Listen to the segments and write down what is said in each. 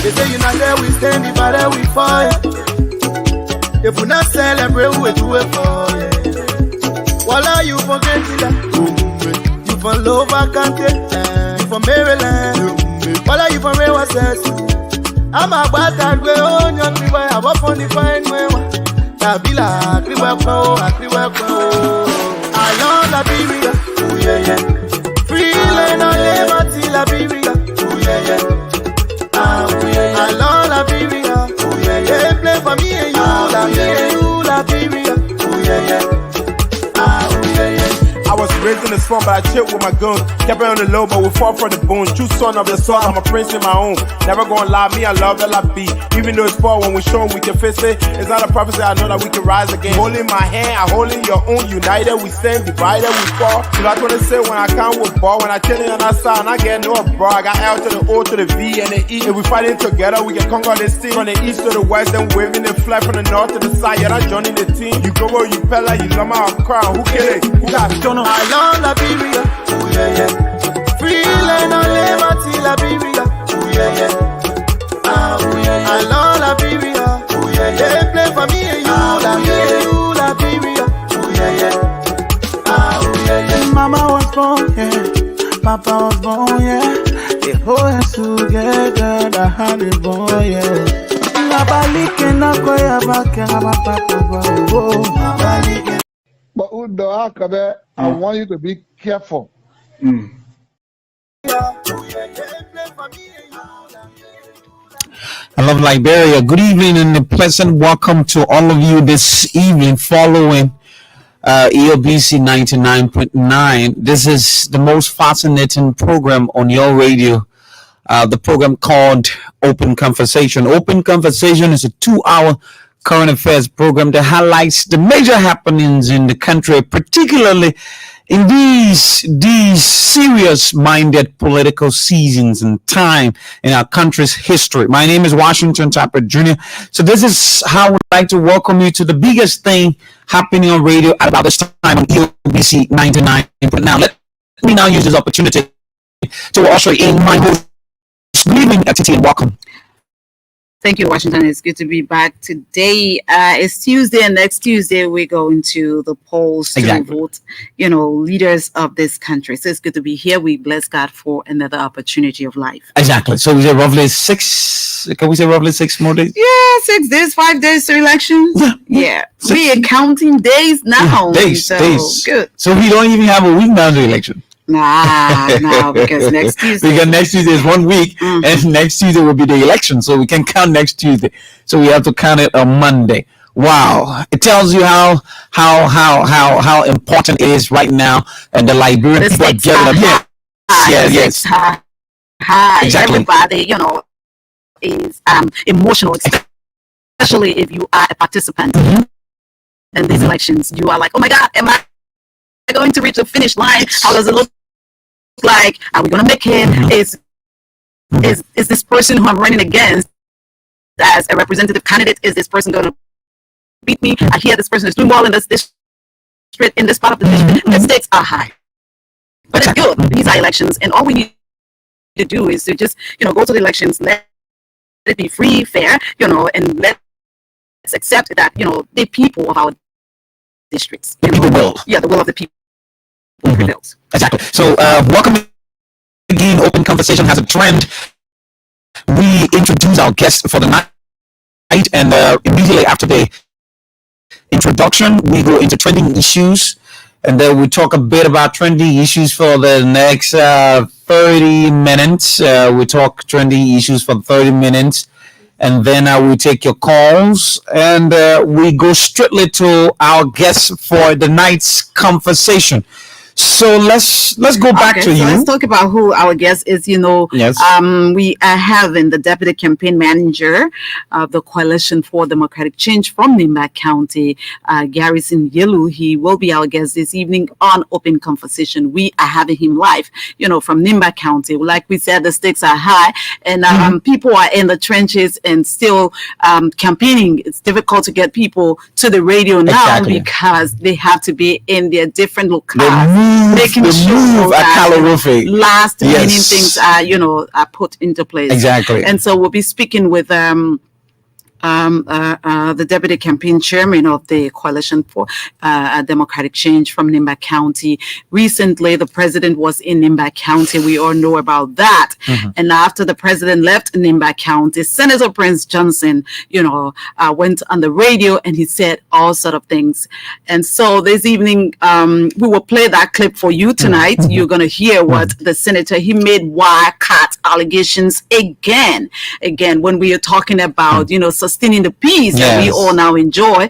They say united we stand, divided we fall. If we not celebrate, we do it for you. Voila, you forget it. You from Lower County, you from Maryland. Voila, you from Rewa Sess. I'm a bad and we own your people. I walk on the fine way. Tabila, Kriwako. I love Liberia. Oh yeah, yeah. Free land on liberty, Liberia. Oh yeah, yeah. Oh yeah, yeah. I love Liberia. Oh yeah, yeah. They play for me and you, Liberia. Oh yeah, yeah. I was raised in the swamp, but I chilled with my guns. Kept it on the low, but we fought for the bones. True son of the sun, I'm a prince in my own. Never gonna lie, me, I love that I be. Even though it's far, when we show we can face it. It's not a prophecy, I know that we can rise again. Holding my hand, I hold in your own. United, we stand, divided, we fall. So that's what I say when I come with ball. When I chillin' on that side, and I get no bro. I got L to the O to the V and the E. If we fighting together, we can conquer this team. From the east to the west, then waving the flag from the north to the side. Yeah, I'm joining the team. You go where you pella, you love my crown. Who kill it? Who got it? I love Liberia, oh yeah, yeah. Free land on liberty, Liberia, oh yeah, yeah. Oh yeah, yeah. I love Liberia, oh yeah, yeah. They play for me and you, Liberia, oh yeah, yeah. Oh yeah, yeah. Mama was born, yeah. Papa was born, yeah. They hold us together, the honey boy, yeah. But I want you to be careful. I love Liberia. Good evening and a pleasant welcome to all of you this evening following ELBC 99.9. This is the most fascinating program on your radio. The program called Open Conversation. Open Conversation is a 2-hour current affairs program that highlights the major happenings in the country, particularly in these serious-minded political seasons and time in our country's history. My name is Washington Tapper Jr. So this is how we'd like to welcome you to the biggest thing happening on radio at about this time on ELBC 99. But now let me now use this opportunity to usher in my host. Good evening, Titi, and welcome. Thank you, Washington. It's good to be back today. It's Tuesday, and next Tuesday we go into the polls to vote, leaders of this country. So it's good to be here. We bless God for another opportunity of life. Exactly. So is it roughly 6? Can we say roughly 6 more days? Yeah, 6 days, 5 days to elections. Yeah. We are counting days now. Yeah, days. Good. So we don't even have a week now to election. Nah, because next Tuesday. Because next Tuesday is 1 week, and next Tuesday will be the election, so we can count next Tuesday. So we have to count it on Monday. Wow, it tells you how important it is right now, and the Liberian people are getting up. Yes. Exactly. Everybody, is emotional, especially if you are a participant in these elections. You are like, oh my God, am I going to reach the finish line? How does it look like? Are we going to make it? Is this person who I'm running against as a representative candidate, is this person going to beat me? I hear this person is doing well in this district, in this part of the district. The stakes are high, but it's good. These are elections, and all we need to do is to just go to the elections, let it be free, fair, and let's accept that the people of our districts, the will of the people prevails. Exactly. So welcome again. Open Conversation has a trend. We introduce our guests for the night, and immediately after the introduction, we go into trending issues, and then we talk a bit about trending issues for the next 30 minutes. We talk trending issues for 30 minutes. And then we take your calls, and we go strictly to our guests for the night's conversation. So let's go back to you. Let's talk about who our guest is. Yes. We are having the deputy campaign manager of the Coalition for Democratic Change from Nimba County, Garrison Yelu. He will be our guest this evening on Open Conversation. We are having him live, from Nimba County. Like we said, the stakes are high, and people are in the trenches and still campaigning. It's difficult to get people to the radio now because they have to be in their different locales. making sure that last remaining things are are put into place. Exactly. And so we'll be speaking with the deputy campaign chairman of the Coalition for Democratic Change from Nimba County. Recently, the president was in Nimba County. We all know about that. And after the president left Nimba County, Senator Prince Johnson, went on the radio and he said all sort of things. And so this evening, we will play that clip for you tonight. You're going to hear what the senator, he made wild-cat allegations again, when we are talking about, sustaining the peace that we all now enjoy.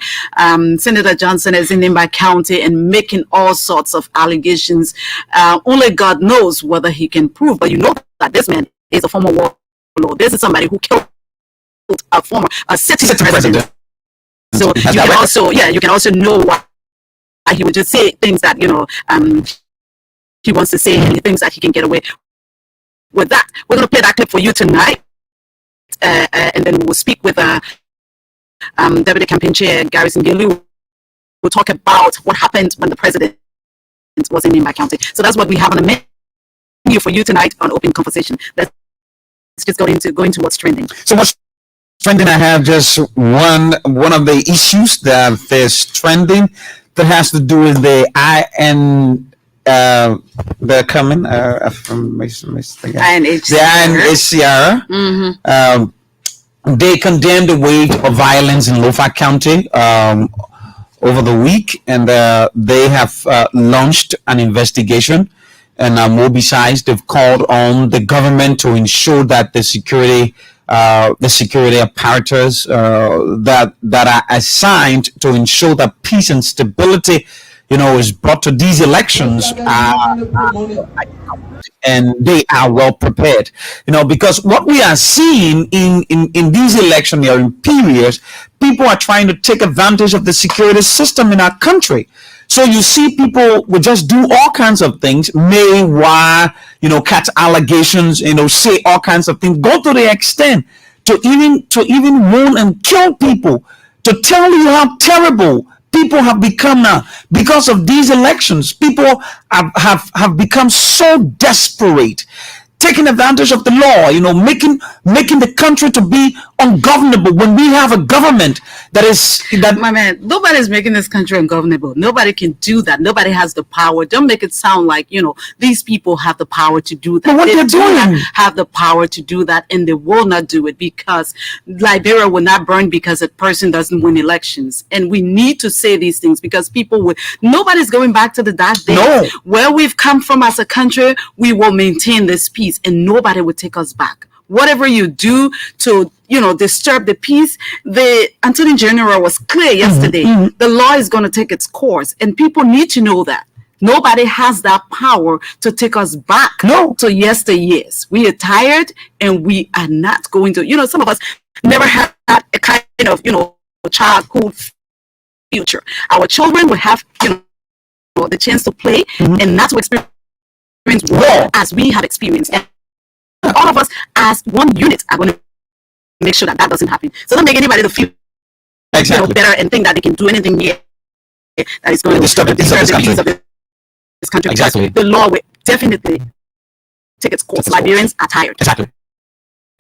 Senator Johnson is in Nimba County and making all sorts of allegations. Only God knows whether he can prove, but you know that this man is a former warlord. This is somebody who killed a sitting president. So you can also know why he would just say things that he wants to say, and he thinks that he can get away with that. We're going to play that clip for you tonight, and then we'll speak with Deputy Campaign Chair Garrison Gilly. We'll talk about what happened when the president was in Nimba County. So that's what we have on the menu for you tonight on Open Conversation. Let's just go into what's trending. So what's trending? I have just one of the issues that is trending that has to do with the they're coming from the INHCR. They condemned the wave of violence in Lofa County over the week, and they have launched an investigation and mobilized. They've called on the government to ensure that the security apparatus that are assigned to ensure that peace and stability is brought to these elections, and they are well prepared. Because what we are seeing in these electionary periods, people are trying to take advantage of the security system in our country. So you see people will just do all kinds of things, catch allegations, say all kinds of things, go to the extent to even wound and kill people, to tell you how terrible people have become now because of these elections. People have become so desperate, taking advantage of the law, making the country to be ungovernable when we have a government my man, nobody's making this country ungovernable. Nobody can do that. Nobody has the power. Don't make it sound like these people have the power to do that. But what they're doing, have the power to do that, and they will not do it, because Liberia will not burn because a person doesn't win elections. And we need to say these things, because nobody's going back to the dark days. Where we've come from as a country, we will maintain this peace, and nobody will take us back. Whatever you do to disturb the peace, the Attorney General was clear yesterday. The law is going to take its course, and people need to know that nobody has that power to take us back to yesteryears. We are tired, and we are not going to. Some of us never had a kind of childhood future. Our children will have the chance to play and not to experience war as we have experienced. And all of us as one unit are going to make sure that doesn't happen. So don't make anybody feel better and think that they can do anything here that is going to disturb the peace of this country. Exactly. The law will definitely take its course. Liberians are tired.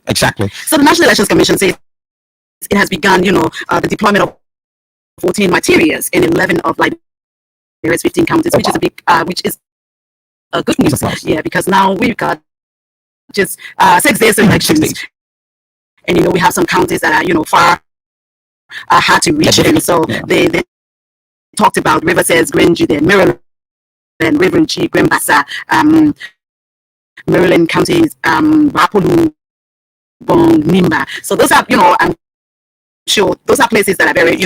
Exactly. So the National Elections Commission says it has begun, the deployment of 14 materials in 11 of Liberia's 15 counties, which is a good news. Because now we've got just 6 days of elections, and we have some counties that are far hard to reach, and so they talked about Riverside, Grenji, Maryland, Rivergy, Grambassa, Maryland counties, Rapolu, Bong, Nimba. So those are I'm sure those are places that are very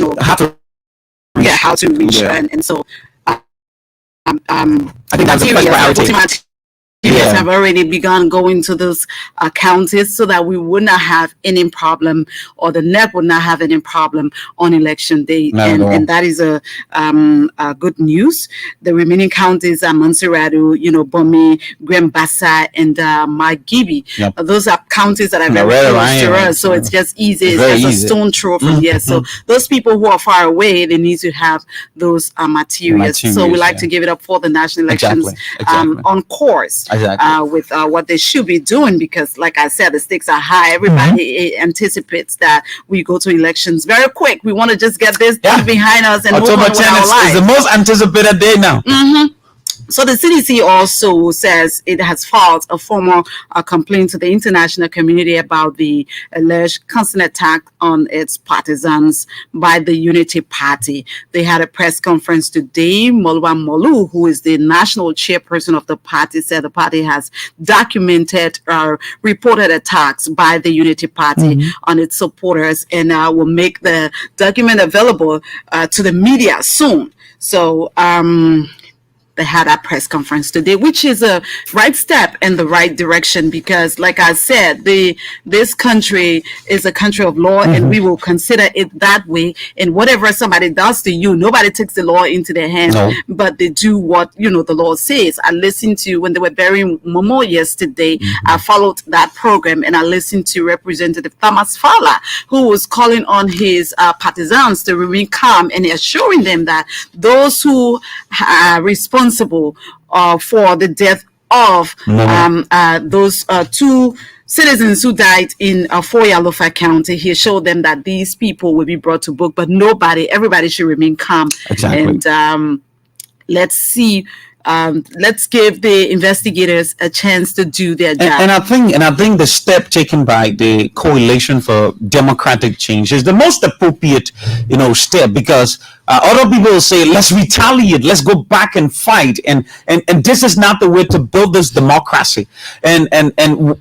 how to reach, and so I think that's the first priority. have already begun going to those counties so that we would not have any problem, or the NEP would not have any problem on election day. And that is a good news. The remaining counties are Montserrado, Bomi, Gwembassa, and Magibi. Those are counties that are very close to us, so it's just easy. It's just a stone throw from here. So those people who are far away, they need to have those materials. So we like to give it up for the national elections on course with what they should be doing, because like I said, the stakes are high. Everybody anticipates that we go to elections very quick. We want to just get this done behind us and October move on with our lives. Is the most anticipated day now. So the CDC also says it has filed a formal complaint to the international community about the alleged constant attack on its partisans by the Unity Party. They had a press conference today. Molwa Molu, who is the national chairperson of the party, said the party has documented reported attacks by the Unity Party on its supporters, and will make the document available to the media soon. So they had a press conference today, which is a right step in the right direction, because like I said, this country is a country of law, and we will consider it that way. And whatever somebody does to you, nobody takes the law into their hands, but they do what the law says. I listened to when they were burying Momo yesterday. I followed that program, and I listened to Representative Thomas Fowler, who was calling on his partisans to remain calm and assuring them that those who are responsible for the death of those two citizens who died in Foya-Lofa County, he showed them that these people will be brought to book, but everybody should remain calm. And let's see. Let's give the investigators a chance to do their job. And I think the step taken by the Coalition for Democratic Change is the most appropriate, step, because other people will say, let's retaliate, let's go back and fight, and this is not the way to build this democracy. And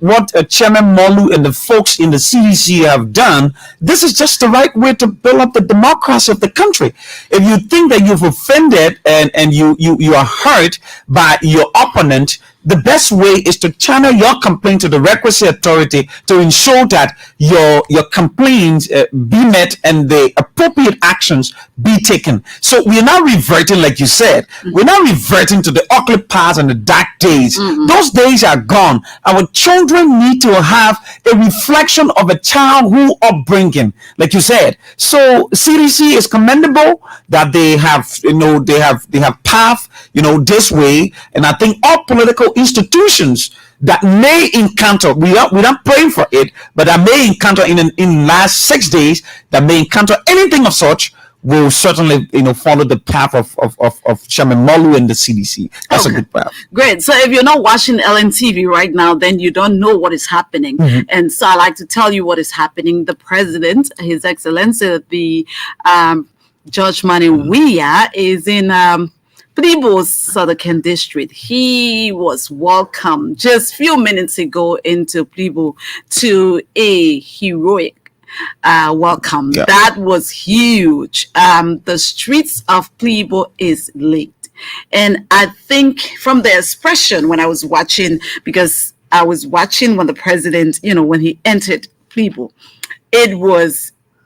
what Chairman Molu and the folks in the CDC have done, this is just the right way to build up the democracy of the country. If you think that you've offended and you are hurt by your opponent, the best way is to channel your complaint to the requisite authority to ensure that your complaints be met and the appropriate actions be taken. So we're not reverting, like you said, we're not reverting to the ugly past and the dark days. Those days are gone. Our children need to have a reflection of a childhood upbringing, like you said. So CDC is commendable that they have, they have path, this way. And I think all political institutions that may encounter, we're not praying for it, but that may encounter in last 6 days, that may encounter anything of such, will certainly follow the path of Chairman Molu and the CDC. That's a good path. Great. So if you're not watching LNTV right now, then you don't know what is happening. And so I like to tell you what is happening. The president, His Excellency, the George Mani Weah, is in Plibo's Southern District. He was welcomed just a few minutes ago into Plibo to a heroic welcome. That was huge. The streets of Plibo is lit. And I think from the expression when I was watching, because I was watching when the president, when he entered Plibo,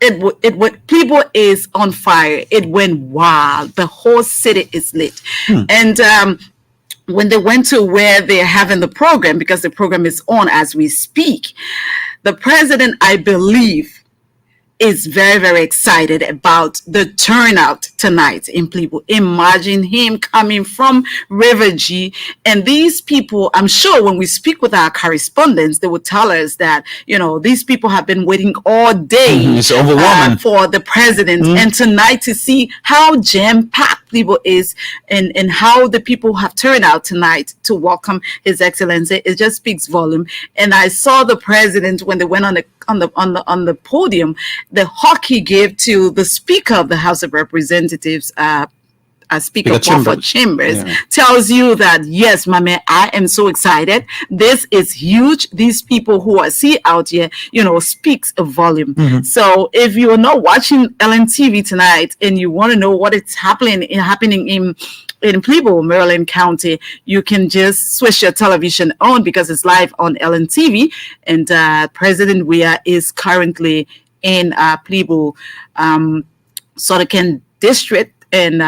Plibo is on fire. It went wild. The whole city is lit. And when they went to where they're having the program, because the program is on as we speak, the president, I believe, is very, very excited about the turnout tonight in Plibo. Imagine him coming from River G, and these people, I'm sure when we speak with our correspondents, they will tell us that, these people have been waiting all day it's overwhelming for the president. And tonight to see how jam-packed Plibo is and how the people have turned out tonight to welcome His Excellency, it just speaks volume. And I saw the president when they went on the podium, the hug he gave to the Speaker of the House of Representatives, Speaker Crawford Chambers, tells you that, yes, my man, I am so excited. This is huge. These people who I see out here, speaks a volume. So if you're not watching LNTV tonight and you want to know what is happening in Plebo, Maryland County, you can just switch your television on because it's live on LNTV. And President Weah is currently in Plebo, Sotocan District in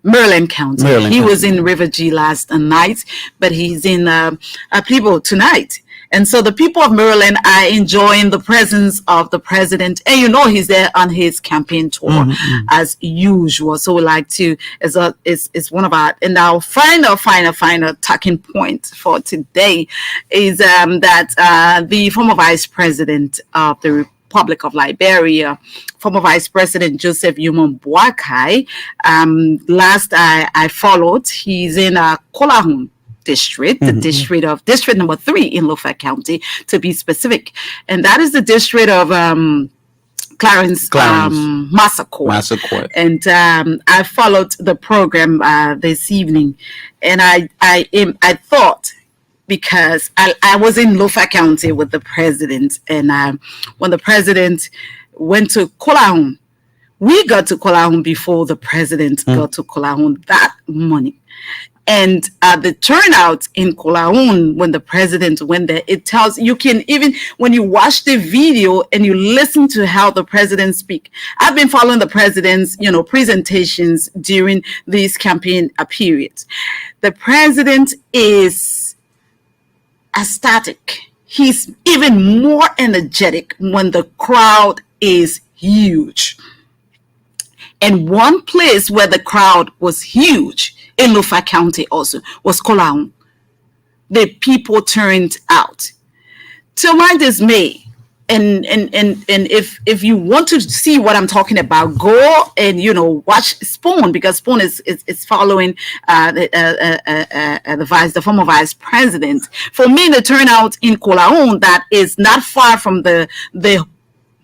Maryland County. He was in River G last night, but he's in Plebo tonight. And so the people of Maryland are enjoying the presence of the president. And he's there on his campaign tour as usual. So we like to, it's one of our, and our final talking point for today is that the former vice president of the Republic of Liberia, former Vice President Joseph Yumon Boakai, last I followed, he's in Kolahun district, the district number 3 in Lofa County, to be specific. And that is the district of Clarence. Massaquoi. And I followed the program this evening, and I thought, because I was in Lofa County with the president, and when the president went to Kolahun, we got to Kolahun before the president got to Kolahun that morning. And the turnout in Kolahun when the president went there, it tells you can, even when you watch the video and you listen to how the president speak. I've been following the president's, presentations during these campaign periods. The president is ecstatic. He's even more energetic when the crowd is huge. And one place where the crowd was huge in Lofa County also was Kolahun. The people turned out. To my dismay, and if you want to see what I'm talking about, go and watch Spoon, because Spoon is following the former vice president. For me, the turnout in Kolahun, that is not far from the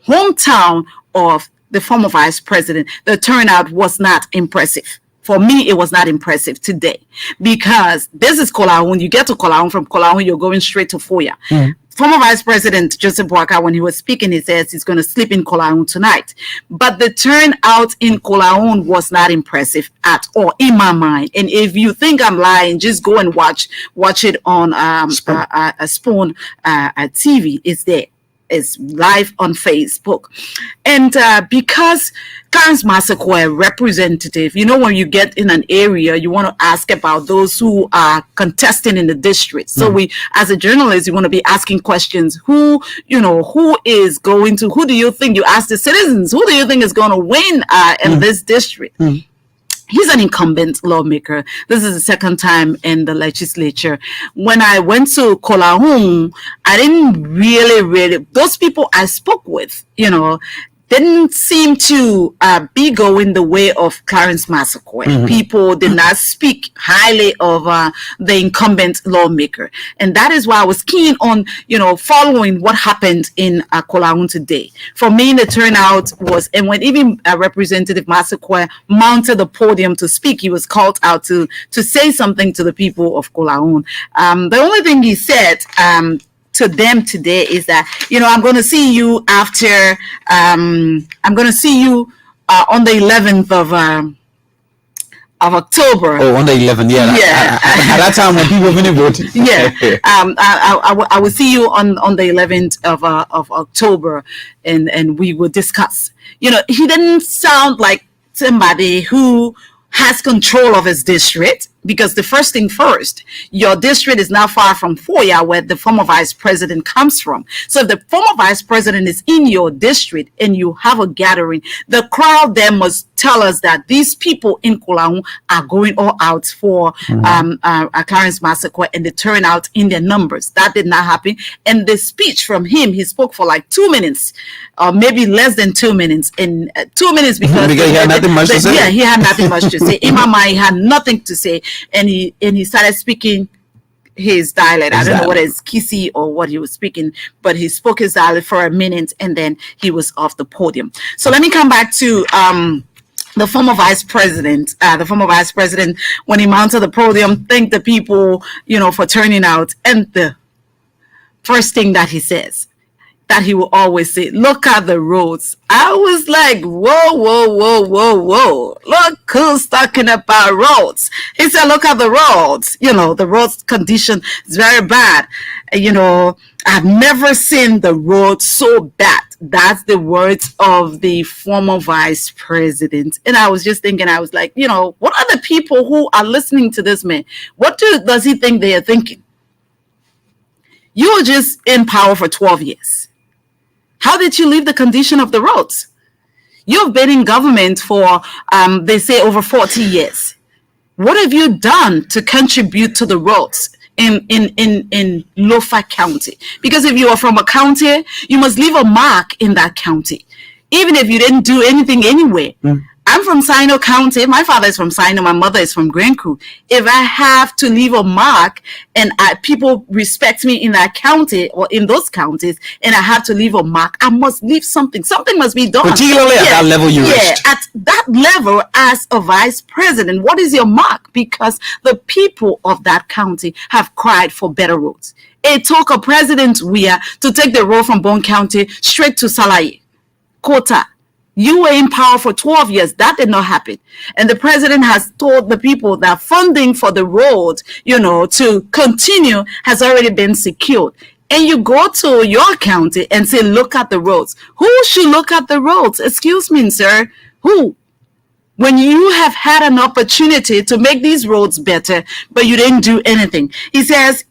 hometown of the former vice president, the turnout was not impressive. For me, it was not impressive today, because this is Kolahun. You get to Kolahun, from Kolahun, you're going straight to Foya. Former Vice President Joseph Boakai, when he was speaking, he says he's going to sleep in Kolahun tonight. But the turnout in Kolahun was not impressive at all, in my mind. And if you think I'm lying, just go and watch it on Spoon TV. It's there. It's live on Facebook. And because Clarence Massaquoi, representative, when you get in an area, you want to ask about those who are contesting in the district. So we, as a journalist, you want to be asking questions. Who is going to, who do you think, you ask the citizens, who do you think is going to win in this district? He's an incumbent lawmaker. This is the second time in the legislature. When I went to Kolahun, I didn't really, those people I spoke with, didn't seem to be going the way of Clarence Massaquoi. People did not speak highly of the incumbent lawmaker. And that is why I was keen on, following what happened in Kolahun today. For me, the turnout was, and when even Representative Massaquoi mounted the podium to speak, he was called out to say something to the people of Kolahun. The only thing he said to them today is that, I'm going to see you after, I'm going to see you on the 11th of October. Oh, on the 11th, yeah. At that time when people finished voting. Yeah. I will see you on the 11th of October, and we will discuss. He didn't sound like somebody who has control of his district, because the first thing first, your district is not far from Foya, where the former vice president comes from. So if the former vice president is in your district and you have a gathering, the crowd there must tell us that these people in Kolahun are going all out for Clarence Massaquoi, and the turnout in their numbers. That did not happen. And the speech from him, he spoke for like 2 minutes, or maybe less than 2 minutes. In 2 minutes, because he had nothing much to say. Yeah, he had nothing much to say. In my mind, he had nothing to say, and he started speaking his dialect. I don't know whether it's Kisi or what he was speaking, but he spoke his dialect for a minute, and then he was off the podium. So let me come back to the former vice president, when he mounted the podium, thanked the people, for turning out. And the first thing that he says, that he will always say, look at the roads. I was like, whoa, whoa, whoa, whoa, whoa. Look who's talking about roads. He said, look at the roads. The roads condition is very bad. I've never seen the road so bad. That's the words of the former vice president. And I was just thinking, I was like, what are the people who are listening to this man? What does he think they are thinking? You were just in power for 12 years. How did you leave the condition of the roads? You've been in government for, they say, over 40 years. What have you done to contribute to the roads in Lofa County? Because if you are from a county, you must leave a mark in that county, even if you didn't do anything anywhere. I'm from Sino County. My father is from Sino. My mother is from Grand Crew. If I have to leave a mark and people respect me in that county or in those counties, and I have to leave a mark, I must leave something. Something must be done. Particularly at that level you reached. At that level as a vice president, what is your mark? Because the people of that county have cried for better roads. It took a president to take the road from Bon County straight to Salaye, Kota. You were in power for 12 years. That did not happen. And the president has told the people that funding for the road, to continue has already been secured. And you go to your county and say, look at the roads. Who should look at the roads? Excuse me, sir. Who? When you have had an opportunity to make these roads better, but you didn't do anything. He says,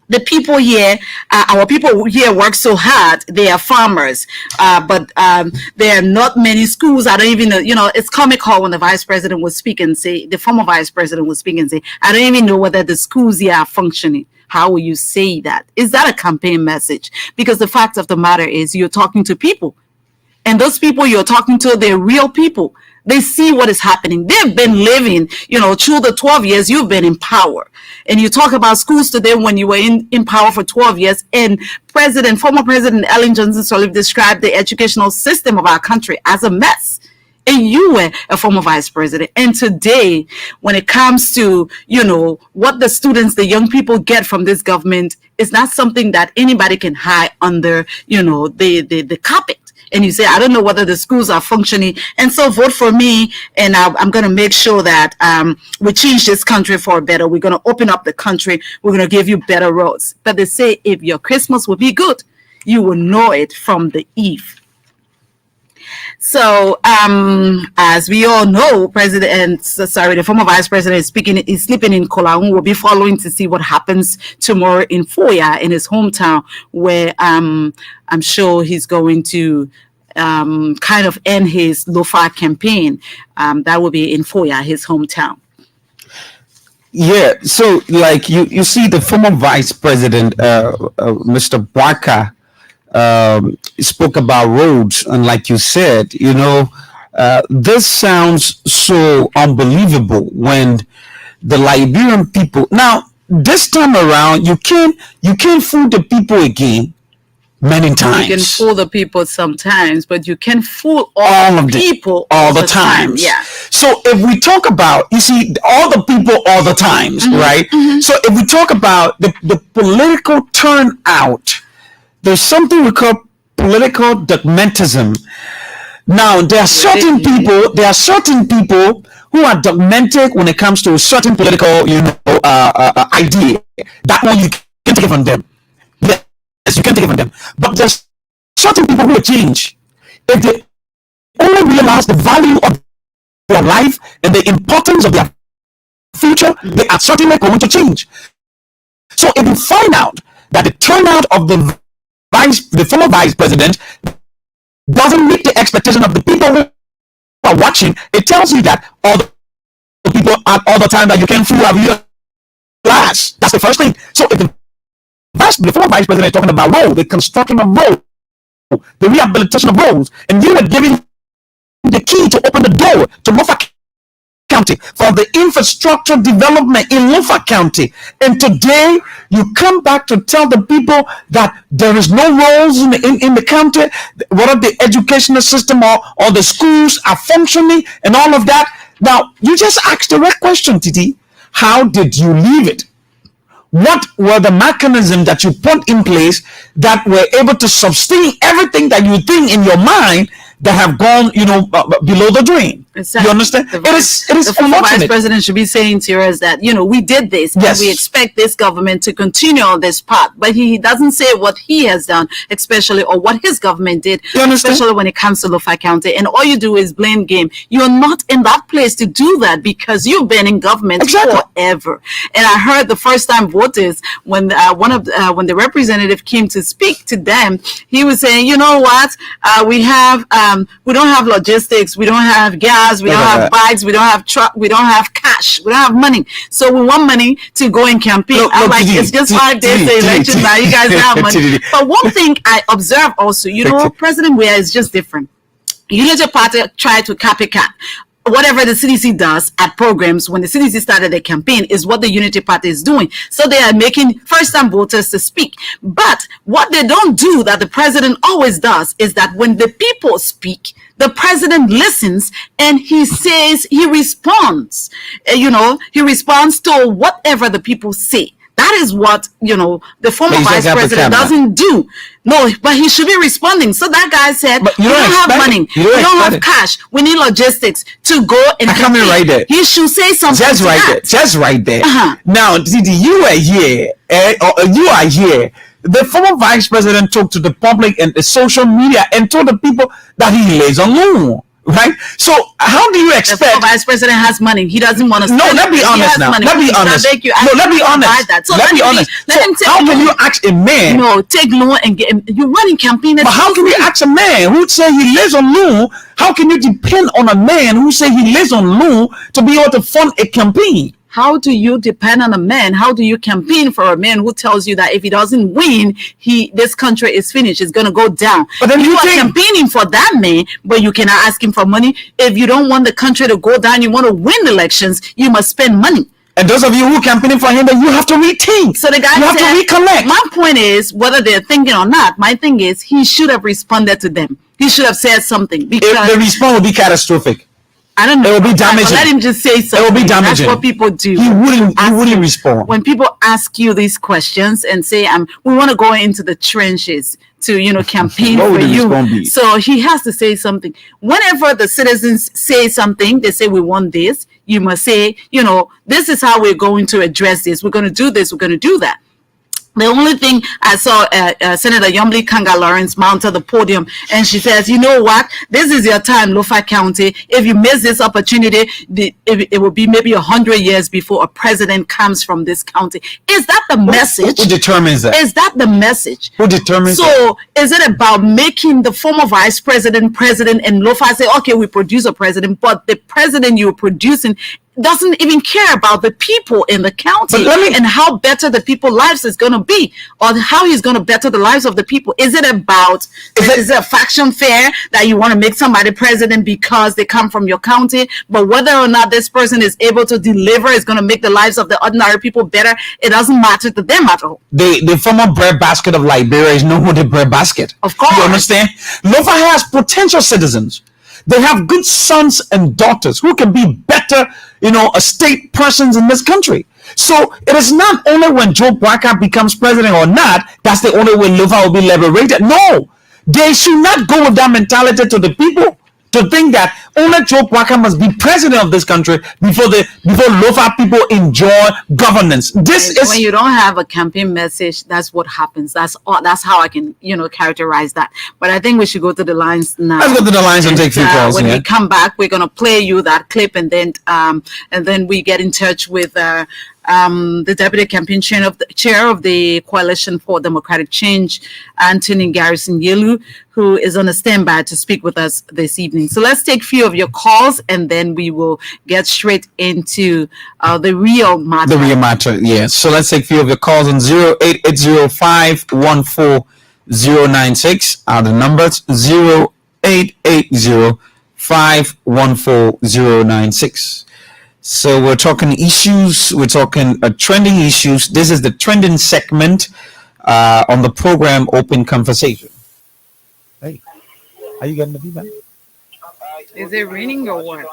the people here, our people here work so hard. They are farmers, but there are not many schools. I don't even know, it's comical when the vice president was speaking, the former vice president was speaking and say, I don't even know whether the schools here are functioning. How will you say that? Is that a campaign message? Because the fact of the matter is you're talking to people. And those people you're talking to, they're real people. They see what is happening. They've been living, through the 12 years you've been in power. And you talk about schools today when you were in power for 12 years. And former President Ellen Johnson Sirleaf described the educational system of our country as a mess. And you were a former vice president. And today, when it comes to, what the students, the young people get from this government, is not something that anybody can hide under, the carpet. And you say, I don't know whether the schools are functioning. And so vote for me. And I'm going to make sure that we change this country for better. We're going to open up the country. We're going to give you better roads. But they say if your Christmas will be good, you will know it from the eve. So, as we all know, the former vice president is sleeping in Kolaun. We'll be following to see what happens tomorrow in Foya, in his hometown, where I'm sure he's going to kind of end his Lofa campaign. That will be in Foya, his hometown. Yeah, so like you see the former vice president, Mr. Barker, spoke about roads, and like you said, this sounds so unbelievable when the Liberian people. Now this time around, you can't fool the people again. Many times you can fool the people sometimes, but you can fool all of the people all the times. Yeah. So if we talk about, you see, all the people all the times, right? So if we talk about the political turnout, there's something we call political dogmatism. Now, there are certain people who are dogmatic when it comes to a certain political, idea. That one you can take it from them. Yes, you can take it from them. But there's certain people who will change if they only realize the value of their life and the importance of their future. They are certainly going to change. So if you find out that the turnout of the former vice president doesn't meet the expectation of the people who are watching, it tells you that all the people at all the time that you can fool have realized. That's the first thing. So if the former vice president is talking about road, the construction of road, the rehabilitation of roads, and you are giving the key to open the door to Lofa County for the infrastructure development in Lofa County. And today you come back to tell the people that there is no roles in the county, whether the educational system or the schools are functioning and all of that. Now, you just asked the right question, Titi. How did you leave it? What were the mechanisms that you put in place that were able to sustain everything that you think in your mind that have gone, below the drain? Exactly. You understand? It is the former vice unfortunate. president should be saying to us that, we did this, Yes. and we expect this government to continue on this path. But he doesn't say what he has done, especially, or what his government did, You understand? especially when it comes to Lofa County. And all you do is blame game. You're not in that place to do that because you've been in government Exactly. forever. And I heard the first time voters, when when the representative came to speak to them, he was saying, you know what, we don't have logistics, we don't have gas, we don't have bikes, we don't have truck, we don't have cash, we don't have money. So we want money to go and campaign. I'm like, it's just 5 days to election now. You guys have money. But one thing I observe also, President Weah is just different. Unity Party tried to copycat whatever the CDC does at programs when the CDC started their campaign is what the Unity Party is doing. So they are making first-time voters to speak. But what they don't do that the president always does is that when the people speak, the president listens and he responds. He responds to whatever the people say. That is what, the former vice president doesn't do. No, but he should be responding. So that guy said, we don't have money. We don't have cash. We need logistics to go and come in right there. He should say something. Just right there. Just right there. Now, Didi, you are here. You are here. The former vice president talked to the public and the social media and told the people that he lays alone. Right? So how do you expect the vice president has money? He doesn't want to spend. No, let's be honest now. Let's be honest. No, let's be honest. Let's be honest. Let him take how can you ask a man? No, take loan and get him. You're running campaign. But how can you ask a man who say he lives on loan? How can you depend on a man who say he lives on loan to be able to fund a campaign? How do you depend on a man? How do you campaign for a man who tells you that if he doesn't win, this country is finished, it's going to go down? But then you are campaigning for that man, but you cannot ask him for money. If you don't want the country to go down, you want to win elections, you must spend money. And those of you who are campaigning for him, then you have to rethink. So the guy have to recollect. My point is, whether they're thinking or not, my thing is he should have responded to them. He should have said something. Because if the response will be catastrophic. I don't know. It will be damaging. Let him just say something. It will be damaging. That's what people do. He wouldn't respond. When people ask you these questions and say, we want to go into the trenches to, campaign for you. So he has to say something. Whenever the citizens say something, they say, we want this. You must say, this is how we're going to address this. We're going to do this. We're going to do that. The only thing I saw, Senator Yomli Kanga Lawrence mounted the podium, and she says, you know what? This is your time, Lofa County. If you miss this opportunity, it will be maybe 100 years before a president comes from this county. Is that the message? Who determines that? Is that the message? Who determines that? So is it about making the former vice president president and Lofa say, okay, we produce a president, but the president you're producing doesn't even care about the people in the county and how better the people's lives is going to be, or how he's going to better the lives of the people. Is it about, is it a faction fair that you want to make somebody president because they come from your county, but whether or not this person is able to deliver is going to make the lives of the ordinary people better, it doesn't matter to them at all. The former breadbasket of Liberia is known for the breadbasket. Of course. You understand? Lofa has potential citizens. They have good sons and daughters who can be better, a state persons in this country. So it is not only when Joe Baka becomes president or not, that's the only way Lofa will be liberated. No, they should not go with that mentality to the people to think that only Joe Baka must be president of this country before Lofa people enjoy governance. When you don't have a campaign message, that's what happens. That's how I can, characterize that. But I think we should go to the lines now. Let's go to the lines and take a few calls. When we come back, we're gonna play you that clip, and then we get in touch with the deputy campaign chair of the Coalition for Democratic Change, Anthony Garrison Yelu, who is on a standby to speak with us this evening. So let's take a few of your calls, and then we will get straight into the real matter. The real matter, yes. So let's take a few of your calls on 0880-514-096. Are the numbers 0880-514-096. So we're talking issues. We're talking trending issues. This is the trending segment on the program Open Conversation. Hey, are you getting the feedback? Is it raining or what?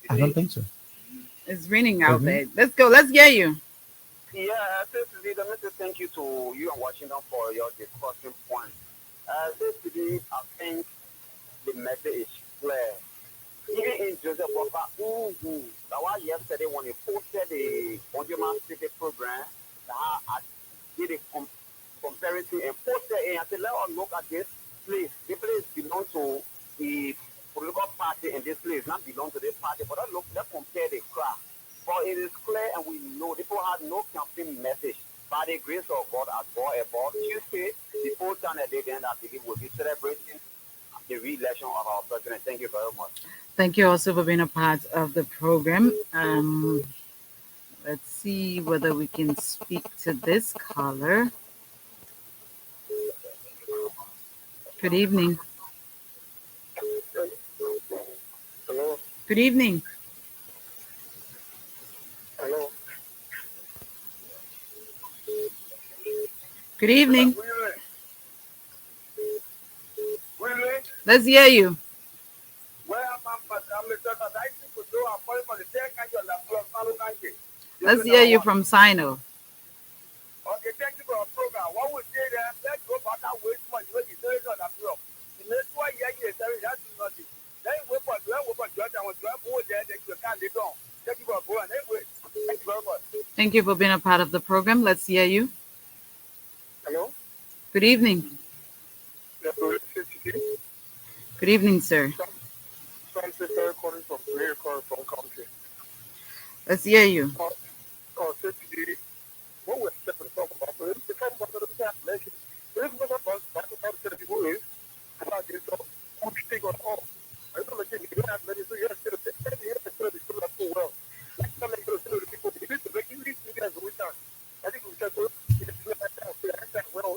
I don't think so. It's raining out there. Let's go. Let's get you. Yeah, today, let me say thank you to you and Washington for your discussion point. Today, I think the message is clear. Even in Joseph Walker, that was yesterday when he posted the on-demand city program, I did a comparison and posted it and I said, let us look at this place. The place belongs to the political party in this place, not belong to this party, but let's compare the crowd. But it is clear and we know people had no campaign message. By the grace of God, as God above Tuesday, the full time day, then I believe we'll be celebrating the re-election of our president. Thank you very much. Thank you also for being a part of the program. Let's see whether we can speak to this caller. Good evening. Hello. Good evening. Hello. Good evening. Really? Let's hear you. Let's hear you from Sino. Okay, thank you for your program. What we say there, let's go back and wait for you when you say it on the blog. The next 1 year, that's nothing. Then wait for you, and when you go there, then you can't live on. Thank you for your program. Anyway, thank you very much. Thank you for being a part of the program. Let's hear you. Hello? Good evening. Good evening, sir. Calling from Greer, calling from country. Let's hear you. Today, what we're talking about, we're talking about the calculation. There's no about the people is, about this, which thing on all. I don't think you have many, so you have to say, you have to tell the people so well. Like, some of the people, you need to make you guys a week. I think we just well,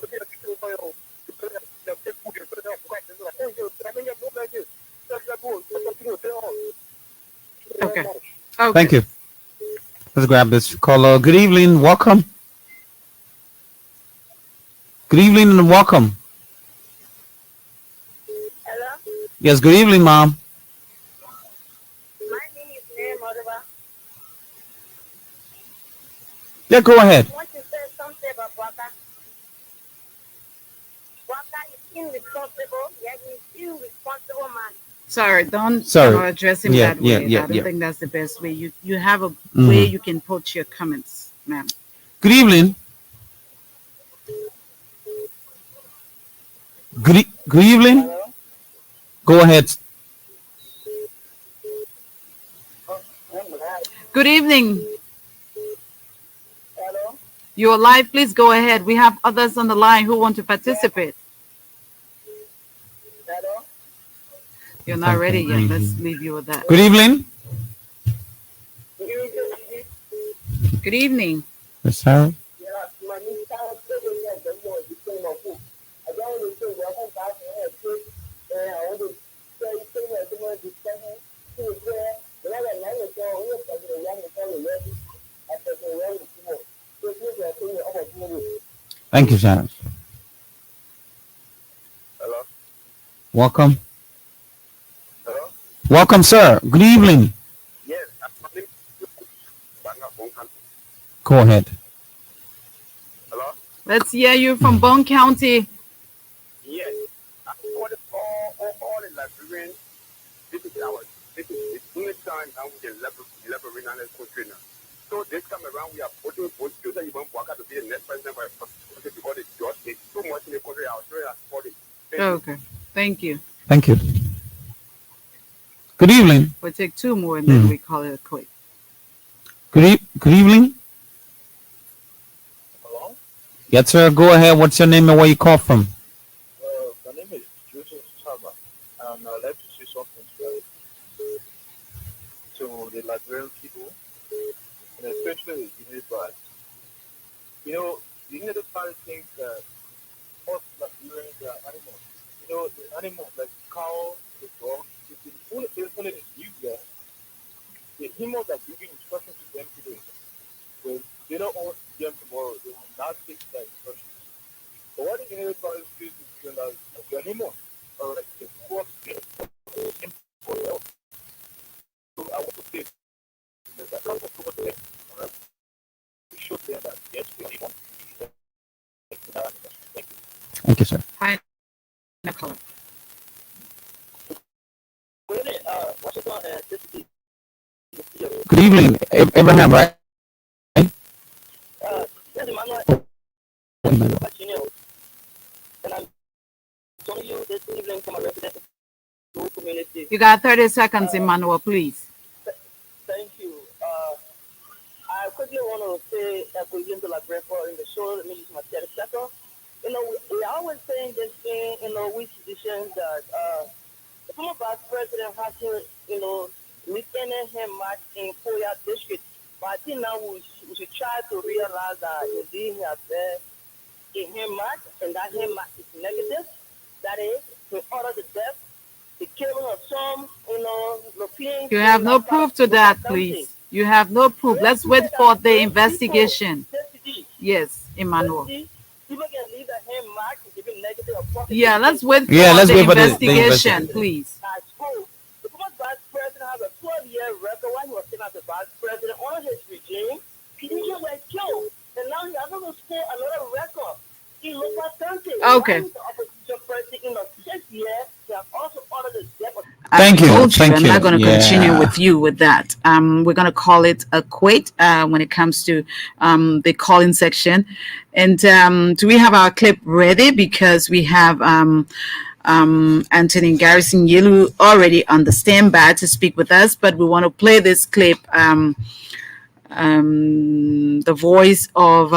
look at the people, you put it up, take food, you put it up, like, oh, I mean, you have no idea. Okay. Thank you. Let's grab this caller. Good evening. Welcome. Good evening and welcome. Hello? Yes, good evening, Mom. My name is Mary Modiba. Yeah, go ahead. I want to say something about Waka. Waka is irresponsible. Yeah, he's irresponsible man. Sorry, don't address him that way. I don't think that's the best way. You have a way you can put your comments, ma'am. Good evening. Good evening. Hello? Go ahead. Good evening. Hello? You're live. Please go ahead. We have others on the line who want to participate. Hello? You're not ready yet. Let's leave you with that. Good evening. Good evening. Yes, sir. Thank you, sir. Hello? Welcome. Hello? Welcome, sir. Good evening. Yes, Go ahead. hello? Let's hear you from Bone County. Yes. I call it all the Liberian. This is the only time now we can Liberian and country now. So this time around, we are putting both children, even Waka to be the next president because it's just too much in the country. Australia support it. Okay. Thank you. Thank you. Good evening. We'll take two more and then we call it a quit. Good evening. Hello? Yes, sir. Go ahead. What's your name and where you call from? My name is Joseph Saba, and I'd like to say something to the Liberian people, and especially the Unity Party. You know, the Unity Party thinks that us Liberians are animals. You know, the animals like cow, the dog, it's only the you guys. the humans are giving instructions to them today. When they don't own them tomorrow, they will not take that instruction. So what the inherit policy is doing as your humans are like the fourth step for health. So I want to say that I want to put them to show them that yes, we are humans. Thank you. Thank you, sir. Hi, Nicole. Good evening, Abraham, right? You got 30 seconds, Emmanuel, please. Thank you. I quickly want to say that we into La Greco in the show, let me use my 30 seconds. We always saying this thing, we traditions that the former vice president has to, weakening him much in Koya district. But I think now we should try to realize that indeed he has in him much, and that him much is negative. That is, to order the death, the killing of some, Europeans. You have no proof to that, please. You have no proof. Let's wait for the investigation. Yes, Emmanuel. Yeah, let's wait for the investigation, please. The former vice president has a 12-year record while he was sitting as the vice president on his regime. He didn't get killed, and now he has to score another record in local country. Okay. Thank you. I'm not going to continue with you with that. We're going to call it a quit when it comes to the calling section. And do we have our clip ready? Because we have Anthony Garrison Yelu already on the standby to speak with us, but we want to play this clip. The voice of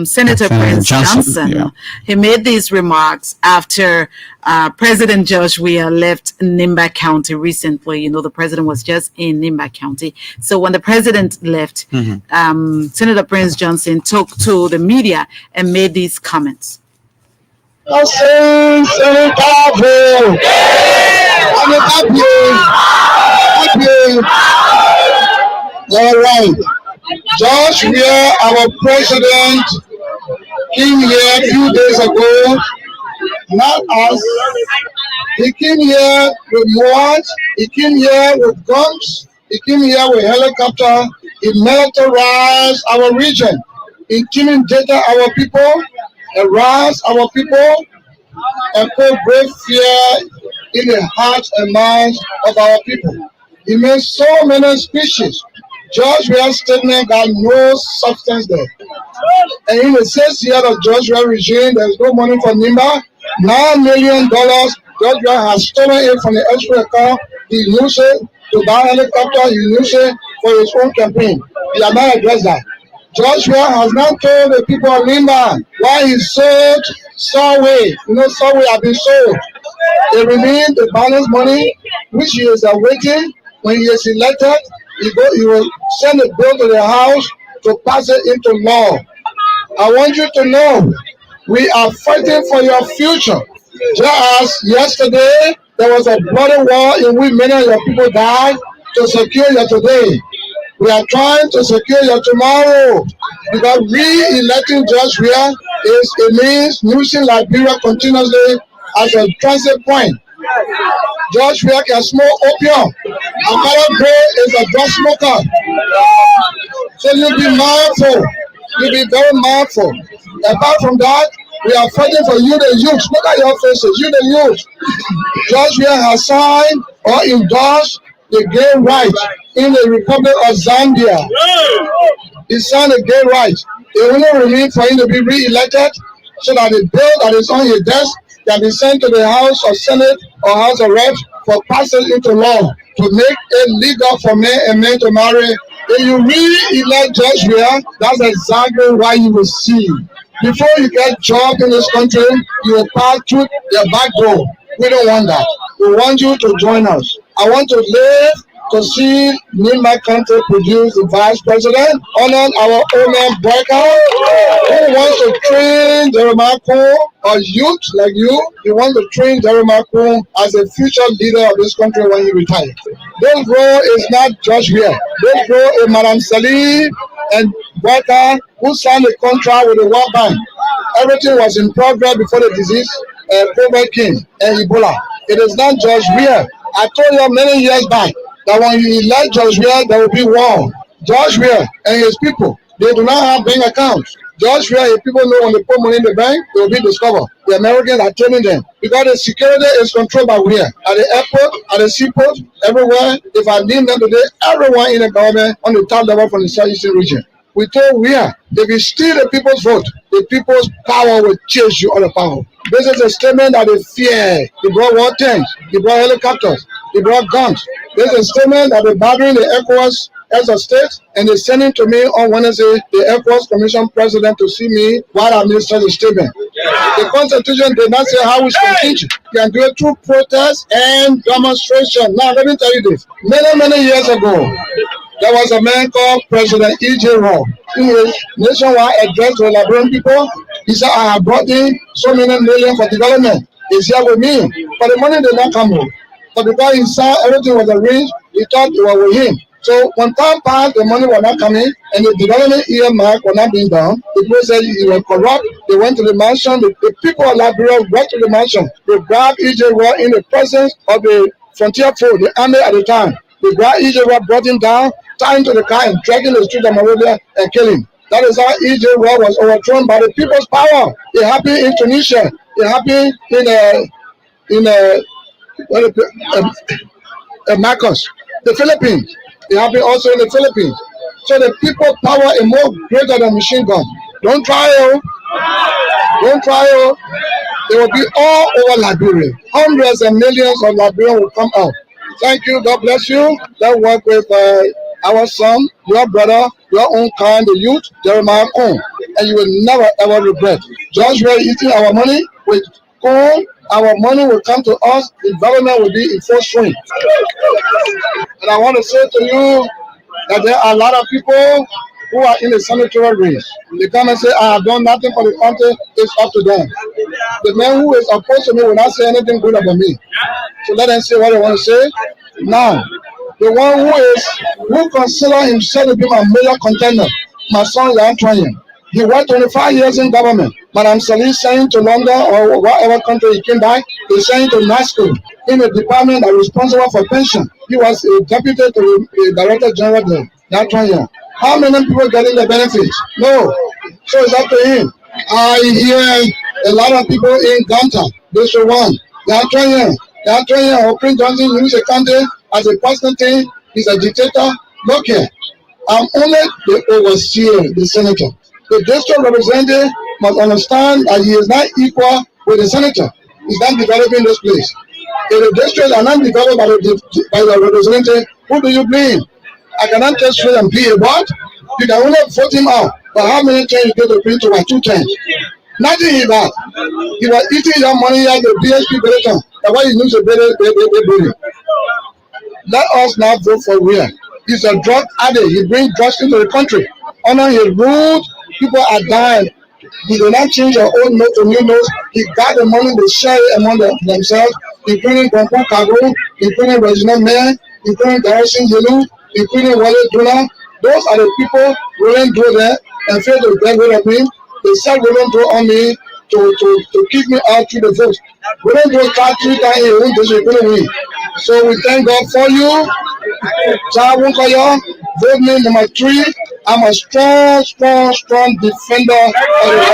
Senator Prince Johnson. Yeah. He made these remarks after President Josh Weah left Nimba County recently. The president was just in Nimba County. So when the president left, Senator Prince Johnson took to the media and made these comments. All right. Josh Weah, our president, came here a few days ago. Not us. He came here with what? He came here with guns. He came here with helicopter. He militarized our region, intimidated our people, harassed our people, and put great fear in the hearts and minds of our people. He made so many speeches. George Weah's statement got no substance there. And in the 6th year of George Weah regime, there's no money for Nimba. $9 million, George Weah has stolen it from the escrow account. He used it to buy a helicopter. He used it for his own campaign. He has not addressed that. George Weah has not told the people of Nimba why he sold Surway. Surway has been sold. It remains the balance money, which he is awaiting. When he is elected, he will send a bill to the House to pass it into law. I want you to know, we are fighting for your future. Just as yesterday, there was a bloody war in which many of your people died to secure your today. We are trying to secure your tomorrow, because re-electing George Weah it means using Liberia continuously as a transit point. George Weah can smoke opium. Amara Gray is a drug smoker. So you be mindful. You be very mindful. Apart from that, we are fighting for you, the youth. Look at your faces, you, the youth. George Weah has signed or endorsed the gay rights in the Republic of Zambia. He signed the gay rights. It only remains for him to be re-elected so that the bill that is on his desk can be sent to the House of Senate or House of Reps for passage into law to make it legal for men and men to marry. If you really elect George Weah, that's exactly why you will see. Before you get job in this country, you will pass through the back door. We don't want that. We want you to join us. I want to live to see Nimba country produce the vice president, honor our own man Boyka, who wants to train Jeremiah Kuhn, a youth like you. He wants to train Jeremiah Kuhn as a future leader of this country when he retires. This role is not just here. This role is Madam Salih and Boyka, who signed a contract with the World Bank. Everything was in progress before the disease COVID came and Ebola. It is not George Weah. I told you many years back that when you elect George Weah, there will be war. George Weah and his people, they do not have bank accounts. George Weah, if people know when they put money in the bank, they will be discovered. The Americans are telling them because the security is controlled by Weah. At the airport, at the seaport, everywhere. If I name them today, everyone in the government on the top level from the southeastern region. We told Weah, if you steal the people's vote, the people's power will chase you out of power. This is a statement that they fear. They brought war tanks, they brought helicopters, they brought guns. This is a statement that they're bothering the ECOWAS heads of states, and they're sending to me on Wednesday the ECOWAS Commission president to see me while I administer the statement. The Constitution did not say how we should teach. You can do it through protest and demonstration. Now, let me tell you this. Many years ago, there was a man called President E.J. Raw. In his nationwide address to the Liberian people, he said, I have brought in so many million for development. He's here with me. But the money did not come home. But because he saw everything was arranged, he thought it was with him. So when time passed, the money was not coming, and the development earmark was not being done. The people said he was corrupt. They went to the mansion. The people of Liberia went to the mansion. They grabbed E.J. Raw in the presence of the frontier foe, the army at the time. They grabbed E.J. Raw, brought him down, tied him to the car, and dragged him to the street of Monrovia and killed him. That is how E.J. Raw was overthrown by the people's power. It happened in Tunisia. It happened in Marcos, the Philippines. It happened also in the Philippines. So the people's power is more greater than machine gun. Don't try it. Don't try it. It will be all over Liberia. Hundreds and millions of Liberians will come out. Thank you. God bless you. Let's work with our son, your brother, your own kind, the youth, Jeremiah Kuhn. And you will never ever regret. Just we are eating our money with Kuhn. Our money will come to us. The development will be in full swing. And I want to say to you that there are a lot of people who are in the senatorial race. They come and say, I have done nothing for the country. It's up to them. The man who is opposed to me will not say anything good about me. So let them say what they want to say. Now, the one who consider himself to be my major contender, my son is Oct.3. He worked 25 years in government. Madam Salih sent to London or whatever country he came back. He sent to NASCO in a department that was responsible for pension. He was a deputy to the director general there. Oct.3. How many people getting the benefits? No. So it's up to him. I hear a lot of people in Ganta, District 1. Oct.3 or Prince Johnson use the country as a personal thing. He's a dictator. Look here. I'm only the overseer, the senator. The district representative must understand that he is not equal with the senator. He's not developing this place. If the district are not developed by the representative, who do you blame? I cannot just straight and be a what? You can only vote him out. But how many times you get to bring to by 2 times? Nothing is that. He was eating your money at the BSP Beleton. That's why he knows the baby. Let us now vote for Weah. He's a drug addict. He brings drugs into the country. Under his rule, people are dying. He did not change your old note to new notes. He got the money to share it among themselves, including Gonko Kago, including Reginald Mayer, including Garrison Yelu, including Wale Duna. Those are the people willing to do that and fail to get rid of me. They said willing to on me to kick me out through the votes. Willing to start 3 times in one district, win. So we thank God for you. Vote me number 3. I'm a strong defender of the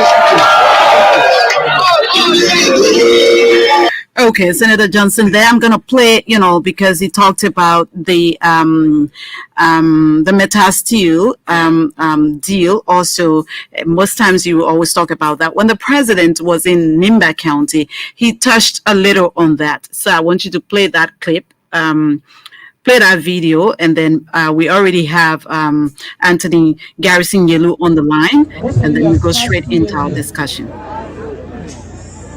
Constitution. Okay, Senator Johnson, there I'm going to play, because he talked about the Meta Steel deal. Also, most times you always talk about that. When the president was in Nimba County, he touched a little on that. So I want you to play that clip. Play that video, and then we already have Anthony Garrison Yelu on the line, and then we go straight into our discussion.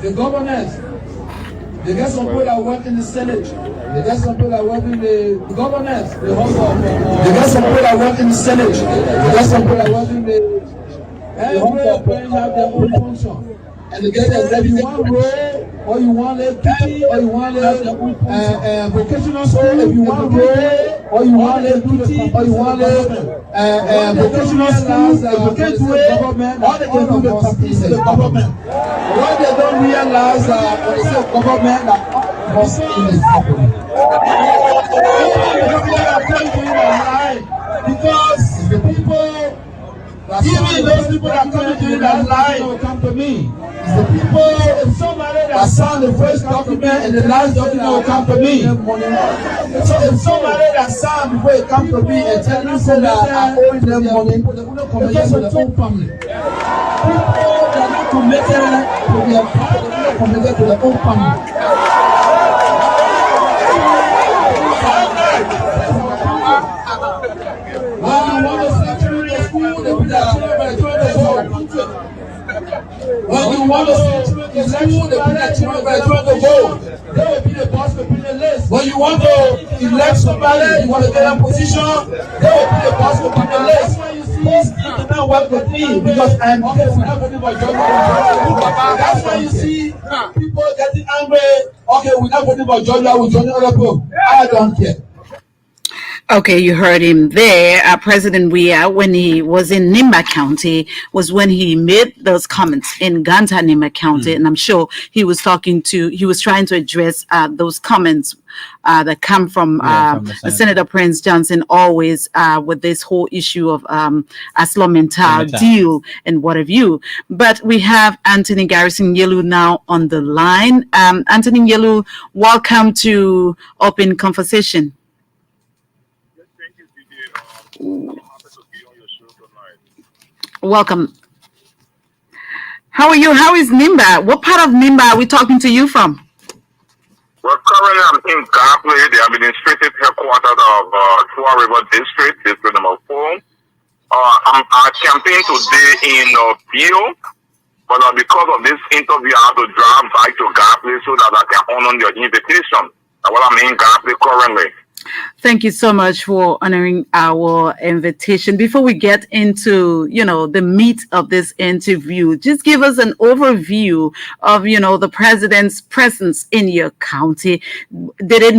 The governors They get some people that work in the Senate. They get some people that work in the government. They get some people that work in the Senate. They get some people that work in the every branch have their own function. And they get if you want role, or you want a duty, or you want a vocational school, if you want role, or you want a duty, or you want a vocational school, government, all they can do the companies is the government. What they don't realize when they say government, that cost in the company. Because the people. Even those people that come to that line will come to me. It's the people, if somebody that signed the first document and the last document will come to me. So if somebody that signed before they come to me and tell me say that I owe them money, because of their own family. People that are not committed to their family, they are not committed to their own family. When you want to see children in school, they put their children by the vote. They will be the boss, will be the list. When you want to elect somebody, you want to get a position, they will be the boss, will be the list. Most people don't work with me because I'm careful. That's why you see people getting angry. Okay, we're not voting for Georgia, we're joining other people. I don't care. Okay, you heard him there. President Weah, when he was in Nimba County, was when he made those comments in Ganta, Nimba County. And I'm sure he was trying to address those comments that come from Senator Prince Johnson, always with this whole issue of Aslo deal and what have you. But we have Anthony Garrison Yelu now on the line. Anthony Yelu, welcome to Open Conversation. Welcome. How are you? How is Nimba? What part of Nimba are we talking to you from? Well, currently I'm in Gapley, the administrative headquarters of Tua River District, District number 4. I'm campaigning today in Pio, but because of this interview, I have to drive back to Gapley so that I can honor your invitation. Well, I'm in Gapley currently. Thank you so much for honoring our invitation. Before we get into, the meat of this interview, just give us an overview of, the president's presence in your county. Did it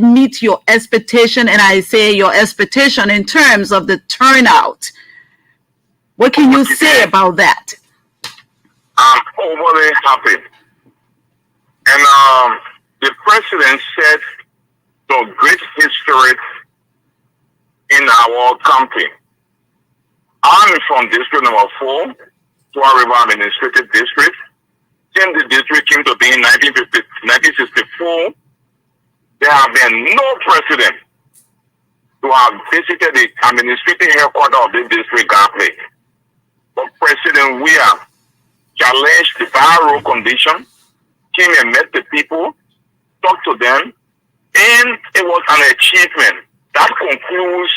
meet your expectation? And I say your expectation in terms of the turnout. What can you say about that? I'm overly happy. And the president said so great history in our country. I'm from district number 4, Tua River Administrative District. Since the district came to be in 1964, there have been no president to have visited the administrative headquarters of the district Gapley. But President Weah challenged the viral condition, came and met the people, talked to them, and it was an achievement. That concludes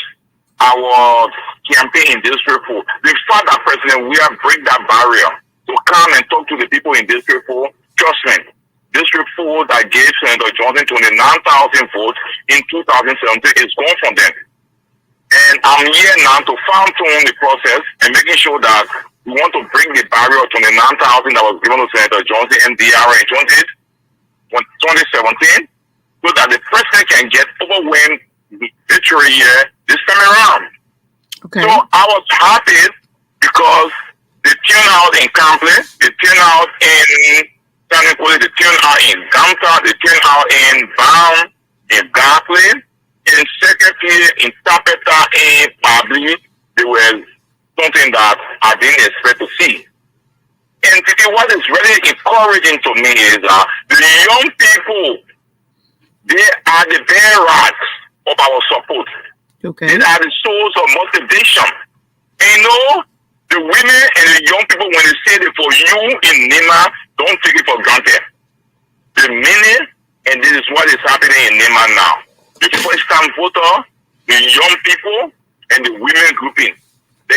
our campaign in District 4. The fact that President Weah break that barrier to come and talk to the people in District 4, trust me, District 4 that gave Senator Johnson 29,000 votes in 2017 is gone from them. And I'm here now to fine-tune the process and making sure that we want to break the barrier of 29,000 that was given to Senator Johnson and DRA in 2017. So that the president can get overwhelmed victory here this time around. Okay. So I was happy because the turnout in Campley, the turnout in Sanipoli, the turnout in Ganta, the turnout in Baum, in Gapley, in Secretary, in Tapeta, in Pabli, they were something that I didn't expect to see. And today, what is really encouraging to me is that the young people, they are the bedrocks of our support. Okay. They are the source of motivation. And the women and the young people, when they say that for you in Nima, don't take it for granted. The meaning, and this is what is happening in Nima now. The first-time voter, the young people, and the women grouping.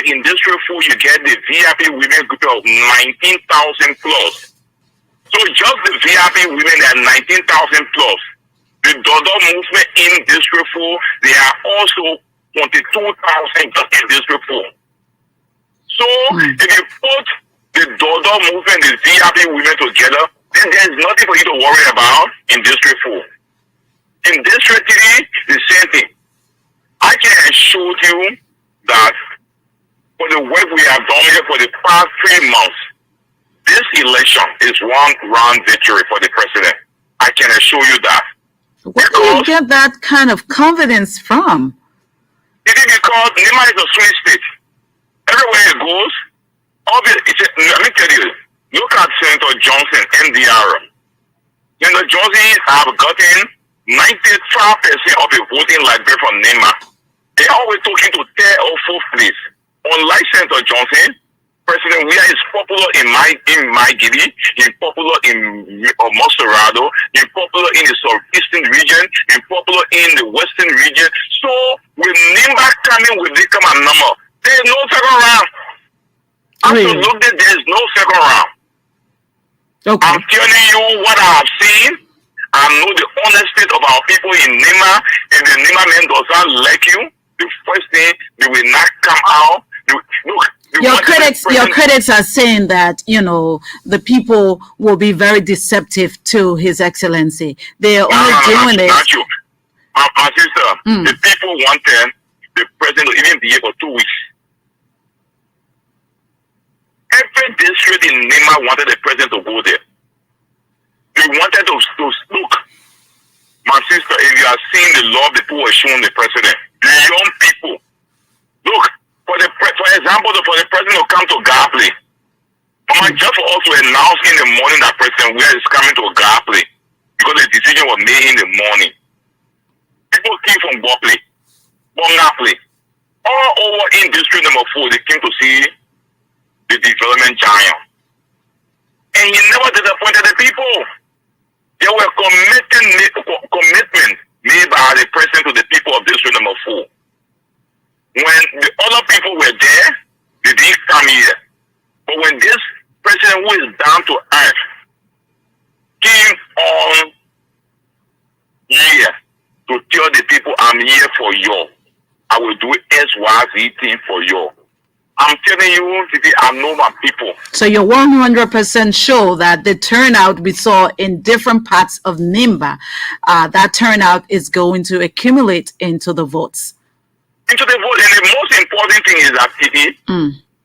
In District 4, you get the VIP women group of 19,000 plus. So just the VIP women, there are 19,000 plus. The Dodo movement in District 4, there are also 22,000 just in District 4. So if you put the Dodo movement, the VIP women together, then there's nothing for you to worry about in District 4. In District 3, the same thing. I can assure you that for the work we have done here for the past 3 months, this election is one round victory for the president. I can assure you that. Where do you get that kind of confidence from? It is because Nima is a swing state. Everywhere it goes, let me tell you, look at Senator Johnson, NDR. Senator Johnson have gotten 95% of the voting library from Nima. They always talking to 3rd or 4th place. Unlike Senator Johnson, President Weah is popular in my Gidi, he's popular in Monserrado, he's popular in the southeastern region, he's popular in the western region. So with Nimba coming with this kind of number, there's no second round. Absolutely, there's no second round. Okay. I'm telling you what I have seen. I know the honest state of our people in Nima. If the Nima men does not like you, the first thing they will not come out. Your critics are saying that, you know, the people will be very deceptive to His Excellency. They are only doing it. Not you. My sister, the people wanted the president to even be here for 2 weeks. Every district in Nima wanted the president to go there. They wanted to look. My sister, if you are seeing the love the people were showing the president, the young people, look. For example, for the president to come to Garpley, just for us to announce in the morning that President Weah is coming to Garpley because the decision was made in the morning. People came from Garpley, all over in District number 4, they came to see the development giant. And he never disappointed the people. There were commitment made by the president to the people of District number 4. When the other people were there, they didn't come here. But when this president who is down to earth came on here to tell the people, I'm here for you. I will do XYZ thing for you. I'm telling you, I know my people. So you're 100% sure that the turnout we saw in different parts of Nimba, that turnout is going to accumulate into the votes. Into the vote, and the most important thing is that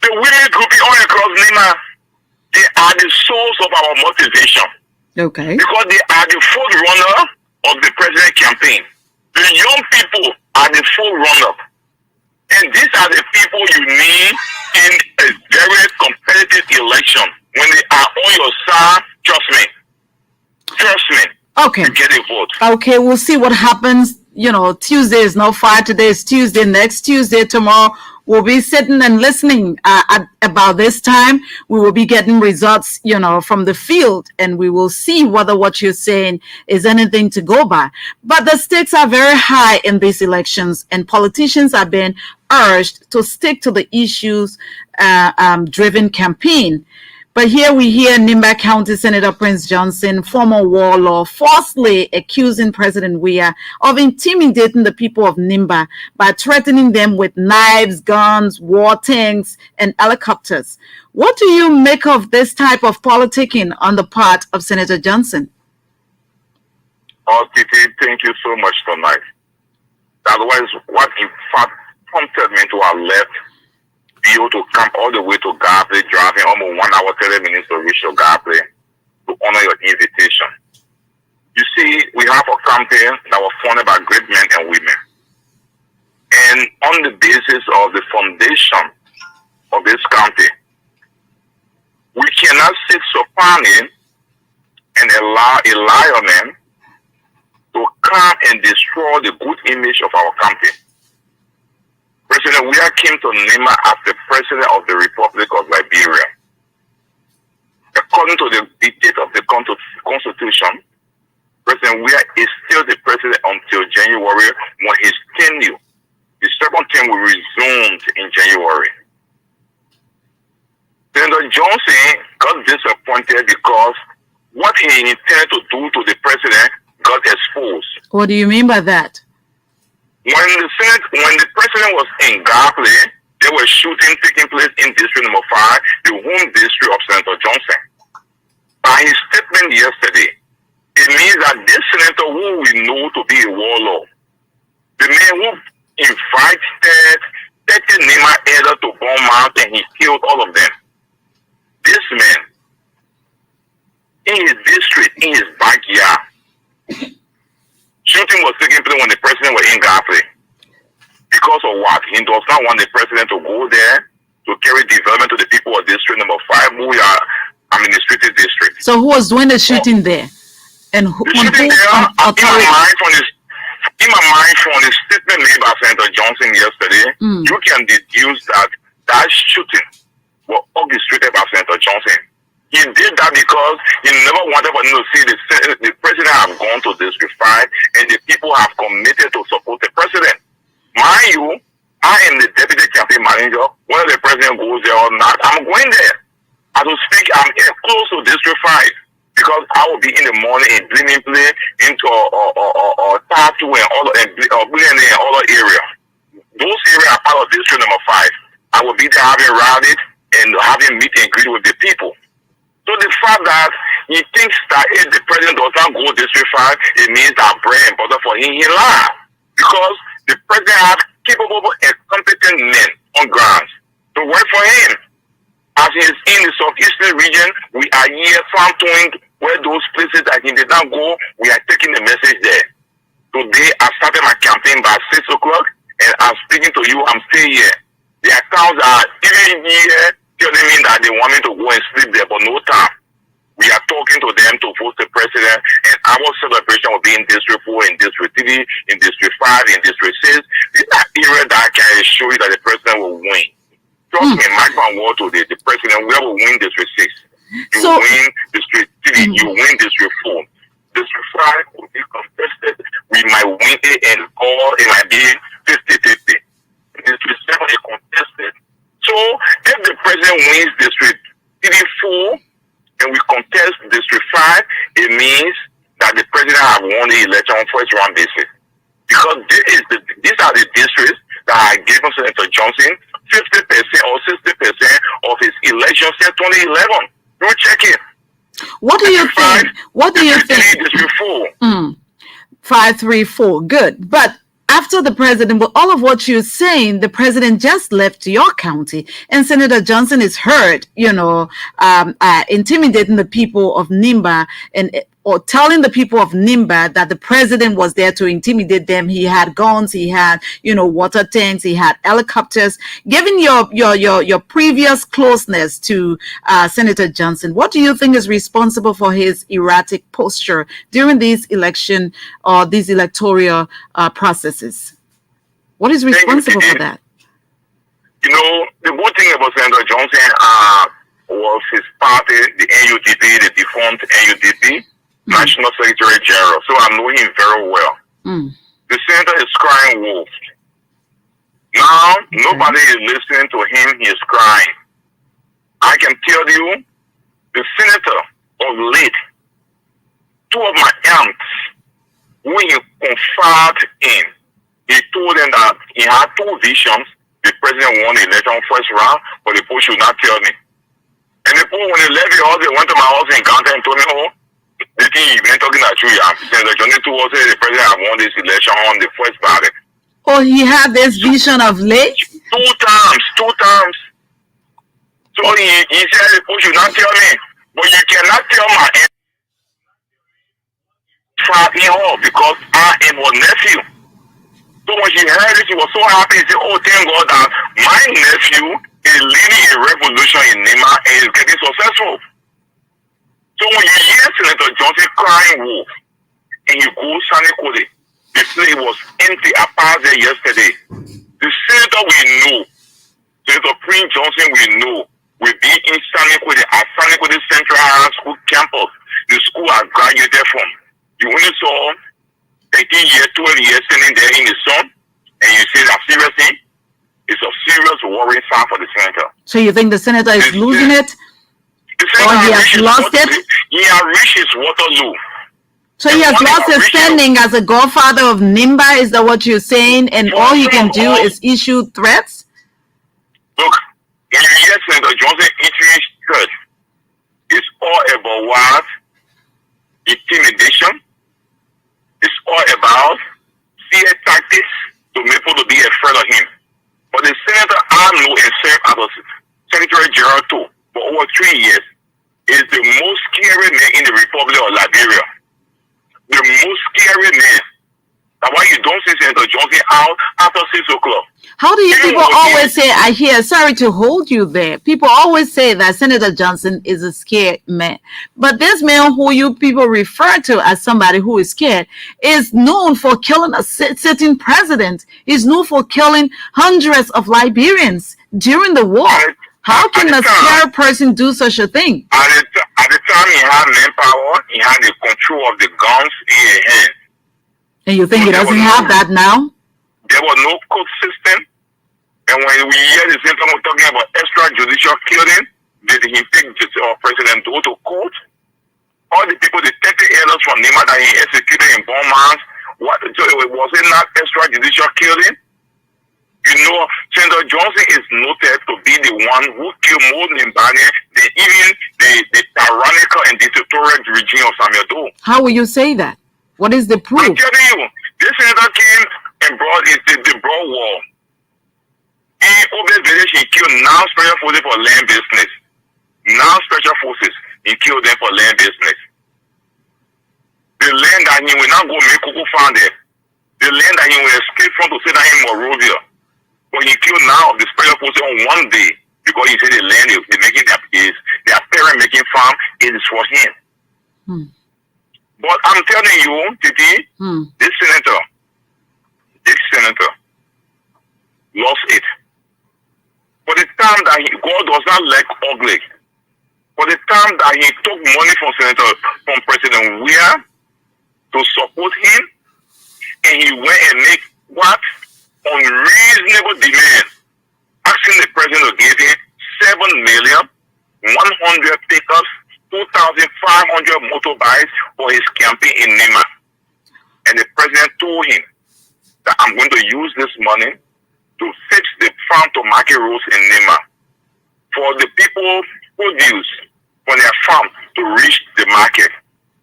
the women grouping all across Nima, they are the source of our motivation. Okay. Because they are the front runner of the president campaign. The young people are the full runner. And these are the people you need in a very competitive election. When they are on your side, trust me. Okay. You get a vote. Okay, we'll see what happens. You know, Tuesday is not far. Today is Tuesday. Next Tuesday, tomorrow, we'll be sitting and listening at about this time. We will be getting results, you know, from the field, and we will see whether what you're saying is anything to go by. But the stakes are very high in these elections, and politicians are being urged to stick to the issues driven campaign. But here we hear Nimba County Senator Prince Johnson, former warlord, falsely accusing President Weah of intimidating the people of Nimba by threatening them with knives, guns, war tanks, and helicopters. What do you make of this type of politicking on the part of Senator Johnson? Oh, Titi, thank you so much tonight. That was what in fact prompted me to our left be able to come all the way to Garpley, driving almost 1 hour, 30 minutes to reach your Garpley to honor your invitation. You see, we have a campaign that was funded by great men and women. And on the basis of the foundation of this county, we cannot sit supine and allow a lion to come and destroy the good image of our country. President Weah came to Nima as the President of the Republic of Liberia. According to the dictate of the Constitution, President Weah is still the President until January, when his tenure, his second term, will resume in January. Senator Johnson got disappointed because what he intended to do to the president got exposed. What do you mean by that? When the president was in Garpley, there was shooting taking place in district number 5, the home district of Senator Johnson. By his statement yesterday, it means that this senator who we know to be a warlord, the man who invited 30 Nema elders to bomb out and he killed all of them. This man, in his district, in his backyard, shooting was taking place when the president was in Garpley. Because of what? He does not want the president to go there to carry development to the people of district number 5, who are administrative district. So who was doing the shooting there? And who? The shooting there, in my mind, from the statement made by Senator Johnson yesterday, you can deduce that shooting was orchestrated by Senator Johnson. He did that because he never wanted for him to see the president have gone to District 5 and the people have committed to support the president. Mind you, I am the deputy campaign manager. Whether the president goes there or not, I'm going there. As we speak, I'm close to District 5 because I will be in the morning in Dreaming Play into Tattoo and all and Billionaire and all the area. Those areas are part of District number 5. I will be there having rallies and having meet and greet with the people. So the fact that he thinks that if the president does not go District 5, it means that bread and butter for him, he lied. Because the president has capable and competent men on ground to work for him. As he is in the southeastern region, we are here farming where those places that he did not go, we are taking the message there. Today, I started my campaign by 6 o'clock, and I'm speaking to you, I'm still here. The accounts are even here telling me that they want me to go and sleep there, but no time. We are talking to them to vote the president, and our celebration will be in District 4, in District 3, in District 5, in District 6. These are areas that I can assure you that the president will win. Trust me, Mike Van Wall today, the president will win District 6. You win District 3, you win District 4. District 5 will be contested. We might win it and all, it might be 50-50. District 7 is contested. So, if the president wins District 3, 4, and we contest District 5, it means that the president have won the election on first round basis. Because these are the districts that are given Senator Johnson 50% or 60% of his election since 2011. You check it. What do you think? What do you think? District 4. 5, 3, 4. Good. But after the president, with all of what you're saying, the president just left your county, and Senator Johnson is heard, intimidating the people of Nimba or telling the people of Nimba that the president was there to intimidate them. He had guns, he had, water tanks, he had helicopters. Given your previous closeness to Senator Johnson, what do you think is responsible for his erratic posture during these election or these electoral processes? What is responsible for that? The good thing about Senator Johnson was his party, the NUDP, the defunct NUDP. National Secretary General, so I know him very well. The senator is crying wolf. Now, nobody is listening to him, he is crying. I can tell you, the senator of late, 2 of my aunts, who he confided in, he told them that he had 2 visions. The president won the election first round, but the poll should not tell me. And the poll, when they left the house, they went to my house in Ghana and told me, the thing you've been talking at you, Senator Johnny told us the president have won this election on the first ballot. Oh, he had this vision of late? 2 times. So he said the poll should not tell me, but you cannot tell my father because I am her nephew. So when she heard it, she was so happy. She said, oh, thank God that my nephew is leading a revolution in Nema and is getting successful. So when you hear Senator Johnson crying wolf and you go Sanikode, the place was empty. I passed there yesterday. The senator we know, Senator Prince Johnson we know, will be in Sanikode at Sanikode Central High School campus. The school I graduated from. You only saw 18 years, 12 years sitting there in the sun, and you say that seriously, it's a serious worrying sign for the senator. So you think the senator is losing it? The Or he has lost it? He has reached his Waterloo. So he has lost his standing as a godfather of NIMBA, is that what you're saying? And all he can do is issue threats? Look, when you hear Senator Johnson issuing threats, it's all about what? Intimidation. It's all about fear tactics to make people to be afraid of him. But the senator I know and served as a Secretary General too for over 3 years is the most scary man in the Republic of Liberia. The most scary man. That's why you don't see Senator Johnson out after 6 o'clock. How do you people always say, I hear, sorry to hold you there. People always say that Senator Johnson is a scared man. But this man who you people refer to as somebody who is scared is known for killing a sitting president. He's known for killing hundreds of Liberians during the war. How can a scared person do such a thing? At the time he had manpower, he had the control of the guns in his hand. And you think he doesn't have that now? There was no court system. And when we hear the same time talking about extrajudicial killing, did he take President go to court? All the people, the 30 elders from NIMA that he executed in Beaumont, was it not extrajudicial killing? You know, Senator Johnson is noted to be the one who killed more Nimbani than even the tyrannical and dictatorial regime of Samuel Doe. How will you say that? What is the proof? I'm telling you, this senator came and brought the broad war. In Obed Village, he killed 9 special forces for land business. 9 special forces, he killed them for land business. The land that he will not go make Kuku found there. The land that he will escape from to say that in Morovia. But he killed 9 of the special forces on one day because he said the land is making their parent making farm is for him. But I'm telling you, Titi, this senator lost it. For the time that God does not like ugly. For the time that he took money from President Weah to support him, and he went and make what? Unreasonable demand, asking the president to give him 7,100,000 pickups, 2,500 motorbikes for his campaign in Nima. And the president told him that I'm going to use this money to fix the farm to market roads in Nima. For the people produce from their farm to reach the market,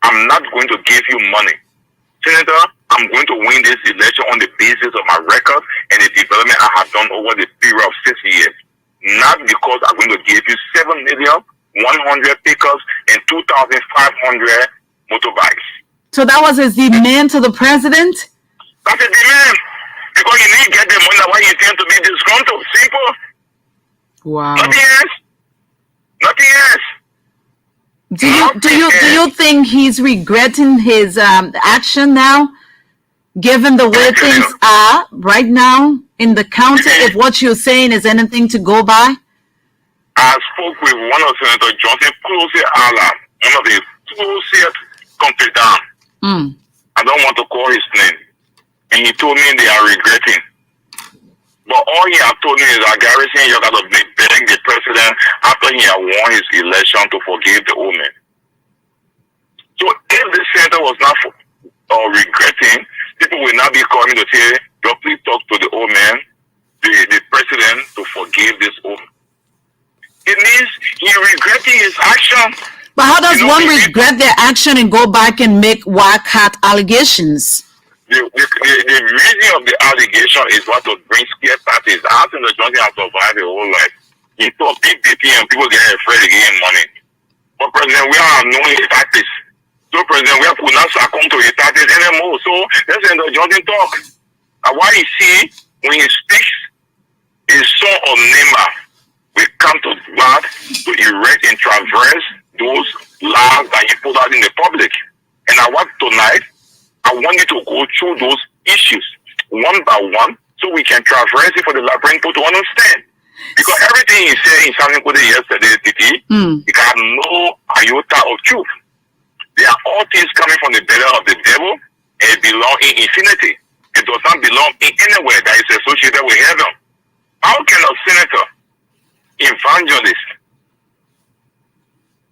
I'm not going to give you money. Senator, I'm going to win this election on the basis of my record and the development I have done over the period of 6 years. Not because I'm going to give you 7,100,000 pickups and 2,500 motorbikes. So that was his demand to the president? That's a demand. Because you need to get the money that why you tend to be disgruntled. Simple. Wow. Nothing else. Nothing else. Do you think he's regretting his action now, given the way things are right now in the county? If what you're saying is anything to go by, I spoke with one of Senator Johnson, one of the closest confidants. I don't want to call his name, and he told me they are regretting. But all he had told me is that Garrison, you got to beg the president after he had won his election to forgive the old man. So if the senator was not regretting, people will not be calling to say, please talk to the old man, the president, to forgive this old man. It means he regretting his action. But how does one regret their action and go back and make wildcat allegations? The reason of the allegation is what to bring scare tactics. After the Johnson has survived his whole life, he thought big and people getting afraid to give him money. But President, we are knowing his tactics. So President, we could not succumb to his tactics anymore. So let's end the Johnson talk. And what you see when he speaks, his son of Nema will come to God to erect and traverse those lies that he put out in the public. And I want tonight, I want you to go through those issues one by one so we can traverse it for the Liberian people to understand. Because everything he said in San Code yesterday, Titi, it got no iota of truth. They are all things coming from the belly of the devil and it belongs in infinity. It does not belong in anywhere that is associated with heaven. How can a senator, evangelist,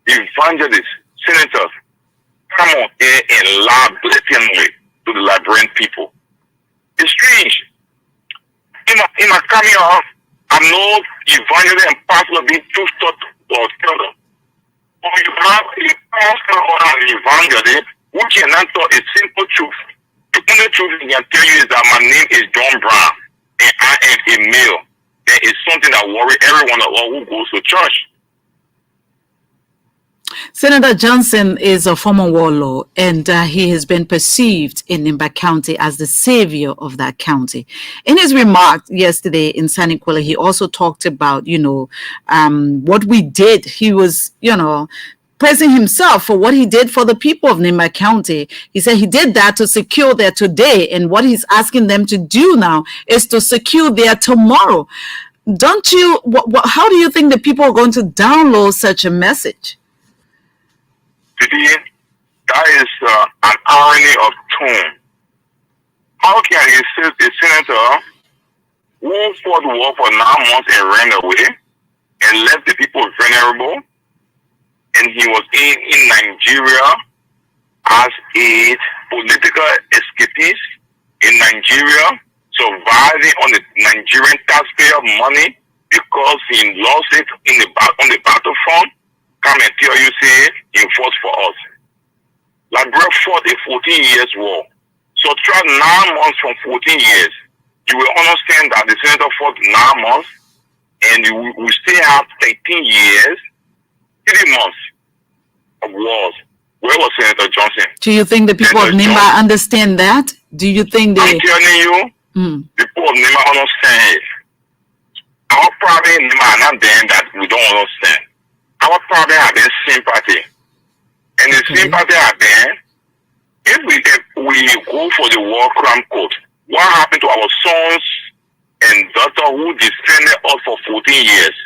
evangelists, senators come on air and lie blatantly to the Liberian people. It's strange. In my coming out, I'm no evangelist and pastor being too taught or tell them. But you have a pastor or an evangelist who cannot tell a simple truth. The only truth he can tell you is that my name is John Brown and I am a male. That is something that worries everyone who goes to church. Senator Johnson is a former warlord, and he has been perceived in Nimba County as the savior of that county. In his remarks yesterday in Saniquila, he also talked about, what we did. He was, praising himself for what he did for the people of Nimba County. He said he did that to secure their today, and what he's asking them to do now is to secure their tomorrow. Don't you, how do you think the people are going to download such a message? Today, that is an irony of tone. How can a senator who fought the war for 9 months and ran away and left the people vulnerable, and he was in Nigeria as a political escapist in Nigeria, surviving on the Nigerian taxpayer money because he lost it on the battlefront? Come and tell you, say, he fought for us. Liberia fought a 14 years war. So try 9 months from 14 years. You will understand that the senator fought 9 months, and we still have 13 years, 3 months of wars. Where was Senator Johnson? Do you think the people of Nimba understand that? Do you think they... I'm telling you, the people of Nimba understand it. Our problem in Nimba are not them that we don't understand. Our problem have been sympathy. And the sympathy have been, if we go for the war crime court, what happened to our sons and daughters who defended us for 14 years?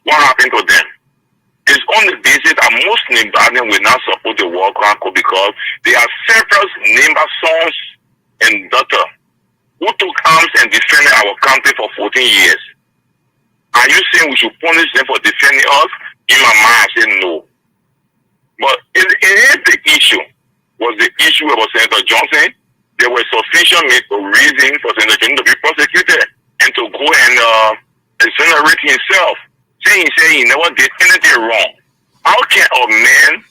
What happened to them? It's on the basis that most Nimbadians will not support the war crime court because there are several Nimba sons and daughters who took arms and defended our country for 14 years. Are you saying we should punish them for defending us? In my mind, I say no. But it is the issue. Was the issue about Senator Johnson? There were sufficient reasons for Senator Johnson to be prosecuted and to go and exonerate himself. Saying he never did anything wrong. How can a man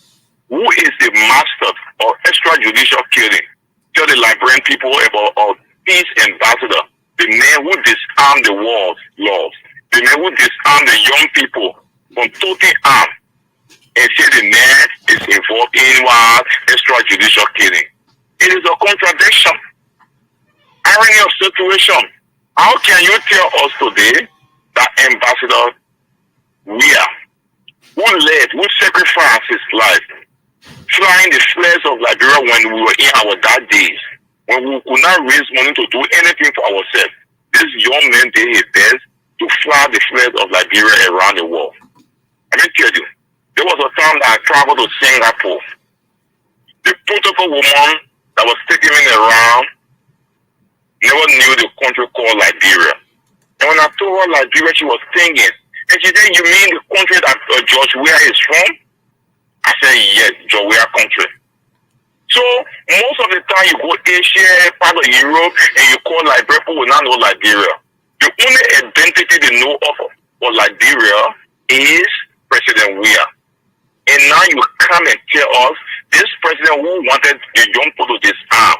who is the master of extrajudicial killing tell the Liberian people about a peace ambassador, the man who disarmed the world laws, the man who disarmed the young people from toting arms, and say the man is involved in what extrajudicial killing? It is a contradiction. Irony of situation. How can you tell us today that Ambassador Weah, who sacrificed his life, flying the flags of Liberia when we were in our dark days, when we could not raise money to do anything for ourselves, this young man did his best to fly the flags of Liberia around the world. I mean, tell you, there was a time that I traveled to Singapore. The protocol woman that was taking me around never knew the country called Liberia. And when I told her Liberia, she was thinking, and she said, "You mean the country that George Weah is from?" I said, "Yes, George Weah country." So most of the time you go Asia, part of Europe, and you call Liberia, people will not know Liberia. The only identity they know of for Liberia is President Weah. And now you come and tell us this president who wanted the young people to disarm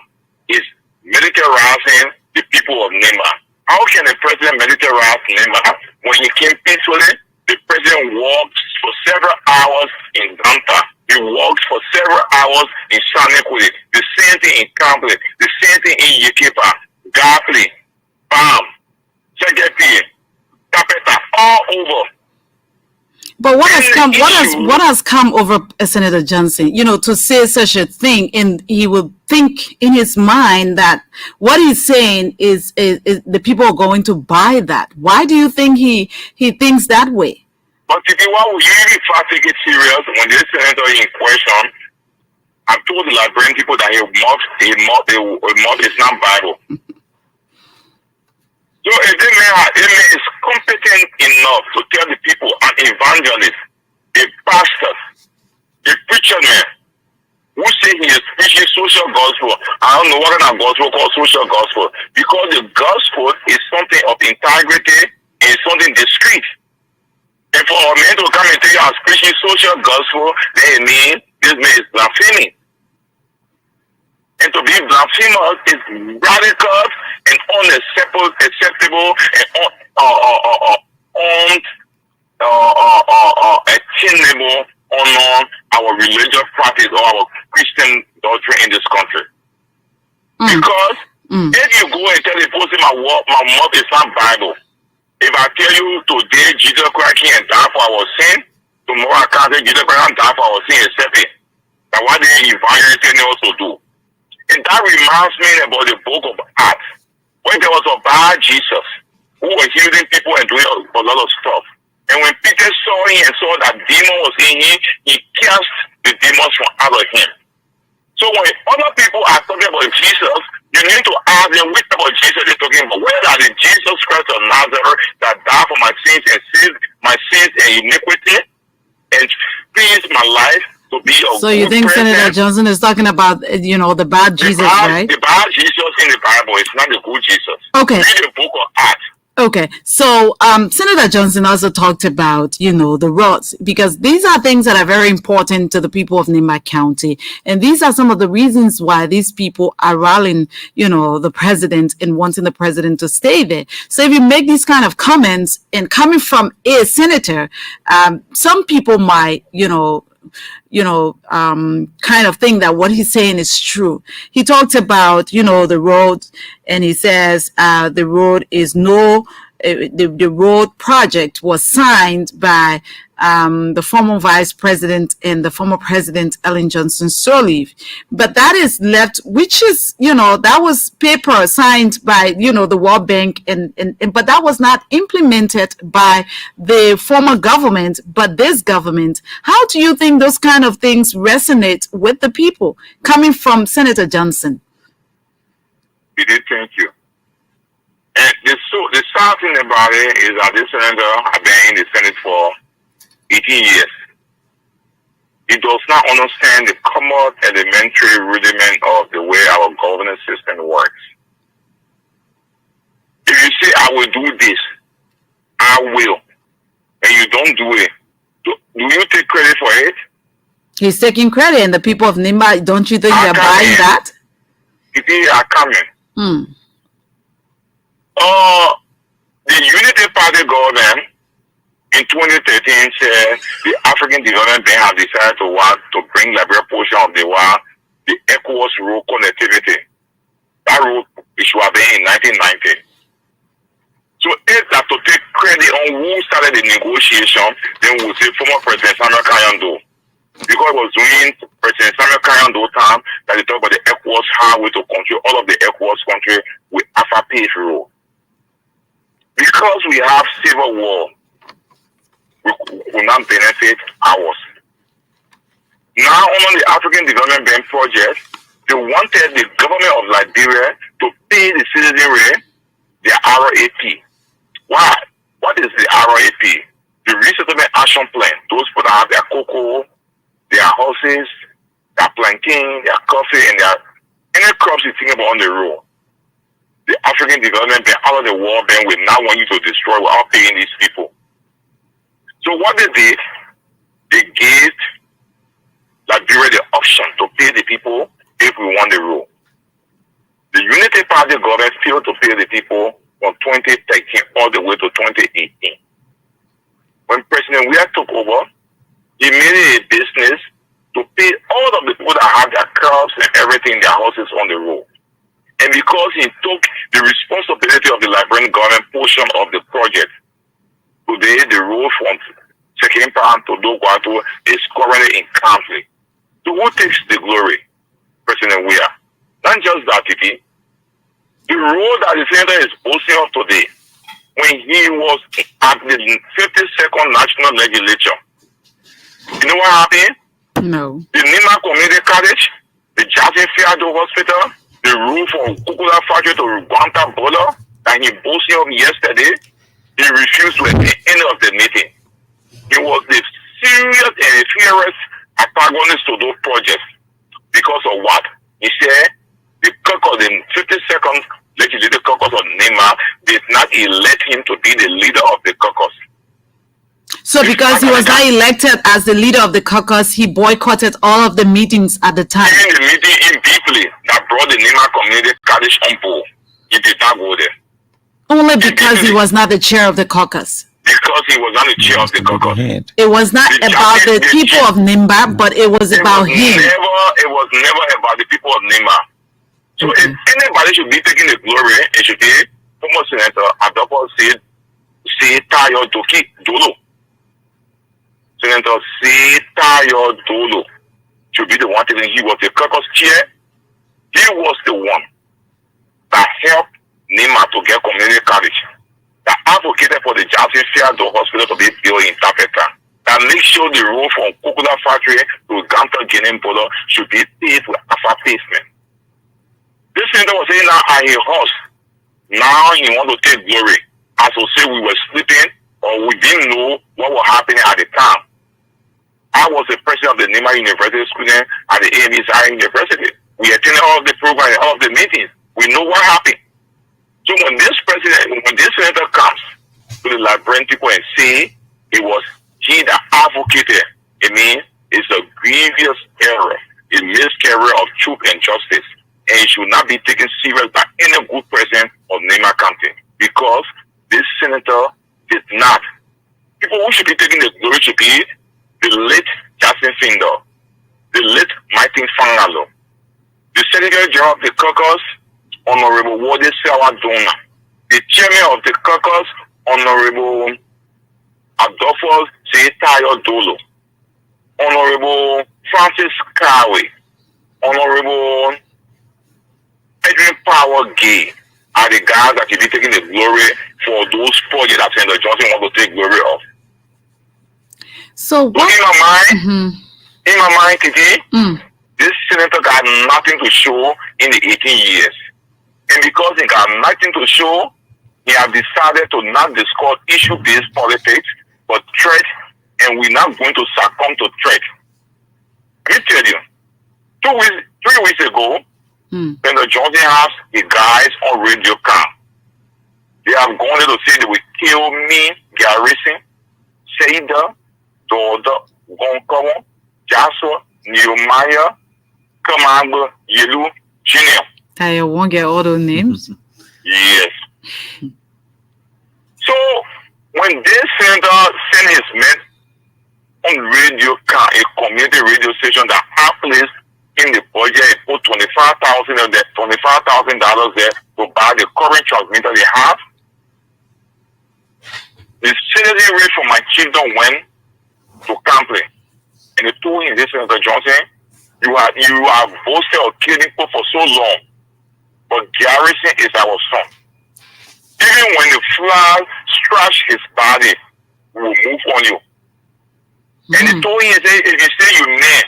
is militarizing the people of Nimba. How can a president militarize Nimba? When he came peacefully, the president walked for several hours in Danta. He walked for several hours in Saniquila. The same thing in Kamble. The same thing in Yekepa, Gapli, Bam, Segepi, Tapeta, all over. But what has come over Senator Johnson, to say such a thing, and he will think in his mind that what he's saying is the people are going to buy that. Why do you think he thinks that way? But if you want to really take it serious, when this senator in question, I told the Liberian people that a mob is not Bible. So if the man is competent enough to tell the people, an evangelist, a pastor, The preacher man who say he is preaching social gospel. I don't know what kind of gospel called social gospel, because the gospel is something of integrity and something discreet. And for a man to come and tell you I'm preaching social gospel, then it means this man is blaspheming. And to be blasphemous is radical and unacceptable and unattainable on our religious practice or our Christian doctrine in this country. Because if you go and tell the person my mouth is not Bible, if I tell you today Jesus Christ came and died for our sin, tomorrow I can't say Jesus Christ died for our sin except it. Now what did he evangelism also do? And that reminds me about the book of Acts, when there was a bad Jesus who was healing people and doing a lot of stuff. And when Peter saw him and saw that demon was in him, he cast the demons from out of him. So when other people are talking about Jesus, you need to ask them which type of Jesus they're talking about. Whether that is Jesus Christ of Nazareth that died for my sins and iniquity and cleansed my life to be a So you think person. Senator Johnson is talking about, the bad Jesus, right? The bad Jesus in the Bible is not the good Jesus. Okay. Read the book of Acts. Okay, so Senator Johnson also talked about, the roads, because these are things that are very important to the people of Nimba County. And these are some of the reasons why these people are rallying, the president and wanting the president to stay there. So if you make these kind of comments and coming from a senator, some people might, kind of think that what he's saying is true. He talked about, the road, and he says the road is the road project was signed by the former vice president and the former president Ellen Johnson Sirleaf, but that is left, which is that was paper signed by the World Bank and but that was not implemented by the former government, but this government. How do you think those kind of things resonate with the people coming from Senator Johnson? We did, thank you. And the sad thing about it is that this senator has been in the Senate for 18 years. He does not understand the common elementary rudiment of the way our governance system works. If you say, I will do this, I will, and you don't do it, do you take credit for it? He's taking credit, and the people of Nimba, don't you think they're buying that? People are coming. The Unity Party government in 2013 said the African Development Bank has decided to bring Liberia portion of the ECOWAS road connectivity. That road should have been in 1990. So if that to take credit on who started the negotiation, then we'll say former President Samuel Kayando. Because it was during President Samuel Kayando time that they talked about the ECOWAS highway to control all of the ECOWAS country with Alpha Page Road. Because we have civil war, we will not benefit ours. Now, on the African Development Bank project, they wanted the government of Liberia to pay the citizenry their RAP. Why? What is the RAP? The Resettlement Action Plan. Those people that have their cocoa, their horses, their plantain, their coffee, and any crops you think about on the road. The African Development Bank, out of the World Bank, will now want you to destroy without paying these people. So what they did, they gave Liberia the option to pay the people if we want the road. The Unity Party government failed to pay the people from 2013 all the way to 2018. When President Weah took over, he made it a business to pay all of the people that have their crops and everything, their houses on the road. And because he took the responsibility of the Liberian government portion of the project, today the road from Sekimpa to Dogwato is currently in conflict. So who takes the glory? President Weah. Not just that, Titi. The road that the senator is boasting of today, when he was at the 52nd National Legislature, you know what happened? No. The Nima Community College, the Jackson Fiado Hospital, the roof from Kukula Factory to Guanta Bola, and he boasted of yesterday, he refused to attend any of the meeting. He was the serious and fierce antagonist to those projects. Because of what? He said the caucus, the 52nd legislative caucus of NEMA did not elect him to be the leader of the caucus. So because he was not elected as the leader of the caucus, he boycotted all of the meetings at the time. Even the meeting in Beasley that brought the NEMA community college on board, he did not go there. Only because he was not the chair of the caucus. Because he was not the chair of the caucus. It was not about the people of NIMBA, but it was about him. It was never about the people of NIMBA. So if anybody should be taking the glory, it should be former Senator Adolfo Tayo Doki Dolo. Senator Tayo Dolo should be the one taking. He was the caucus chair. He was the one that helped NIMBA to get community college, that advocated for the Jackson Fiado Hospital to be built in Tapeta, that make sure the road from Kukula Factory to Ganta Guinea Polo should be paved with asphalt pavement. This senator was saying now at his horse, now he want to take glory. As to say we were sleeping or we didn't know what was happening at the time. I was the president of the NIMBA University student at the ELBC University. We attended all of the programs, all of the meetings. We know what happened. So when this senator comes to the Liberian people and say it was he that advocated, it means it's a grievous error, a miscarriage of truth and justice, and it should not be taken serious by any good president of NIMBA County, because this senator did not. People who should be taking the glory should be the late Justin Finder, the late Martin Fangalo, the Secretary General of the caucus, Honorable Wode Sawadona, the chairman of the caucus, Honorable Adolfo Tayo Dolo, Honorable Francis Kawe, Honorable Edwin Power Gay are the guys that should be taking the glory for those projects that Senator Johnson wants to take glory of. So what? In my mind, Kiki, this senator got nothing to show in the 18 years. And because he got nothing to show, he has decided to not discuss issue-based politics, but threat, and we're not going to succumb to threat. Let me tell you, 3 weeks ago, Senator Johnson has the guys on radio camp. They have gone there to say they will kill me, Garrison, Seida, Dodo, Gonkomo, Joshua, Nehemiah, Kamamba, Yelu, Junior. I won't get all those names. Yes. So when this senator sent his men on radio camp, a community radio station that have placed in the budget, he put $25,000 there to buy the current transmitter they have. The senator read from my chiefdom went to Campley, and they told him, this Senator Johnson, you have boasted of killing people for so long, but Garrison is our son. Even when the flag scratch his body, we will move on you. And they told him, if you say you may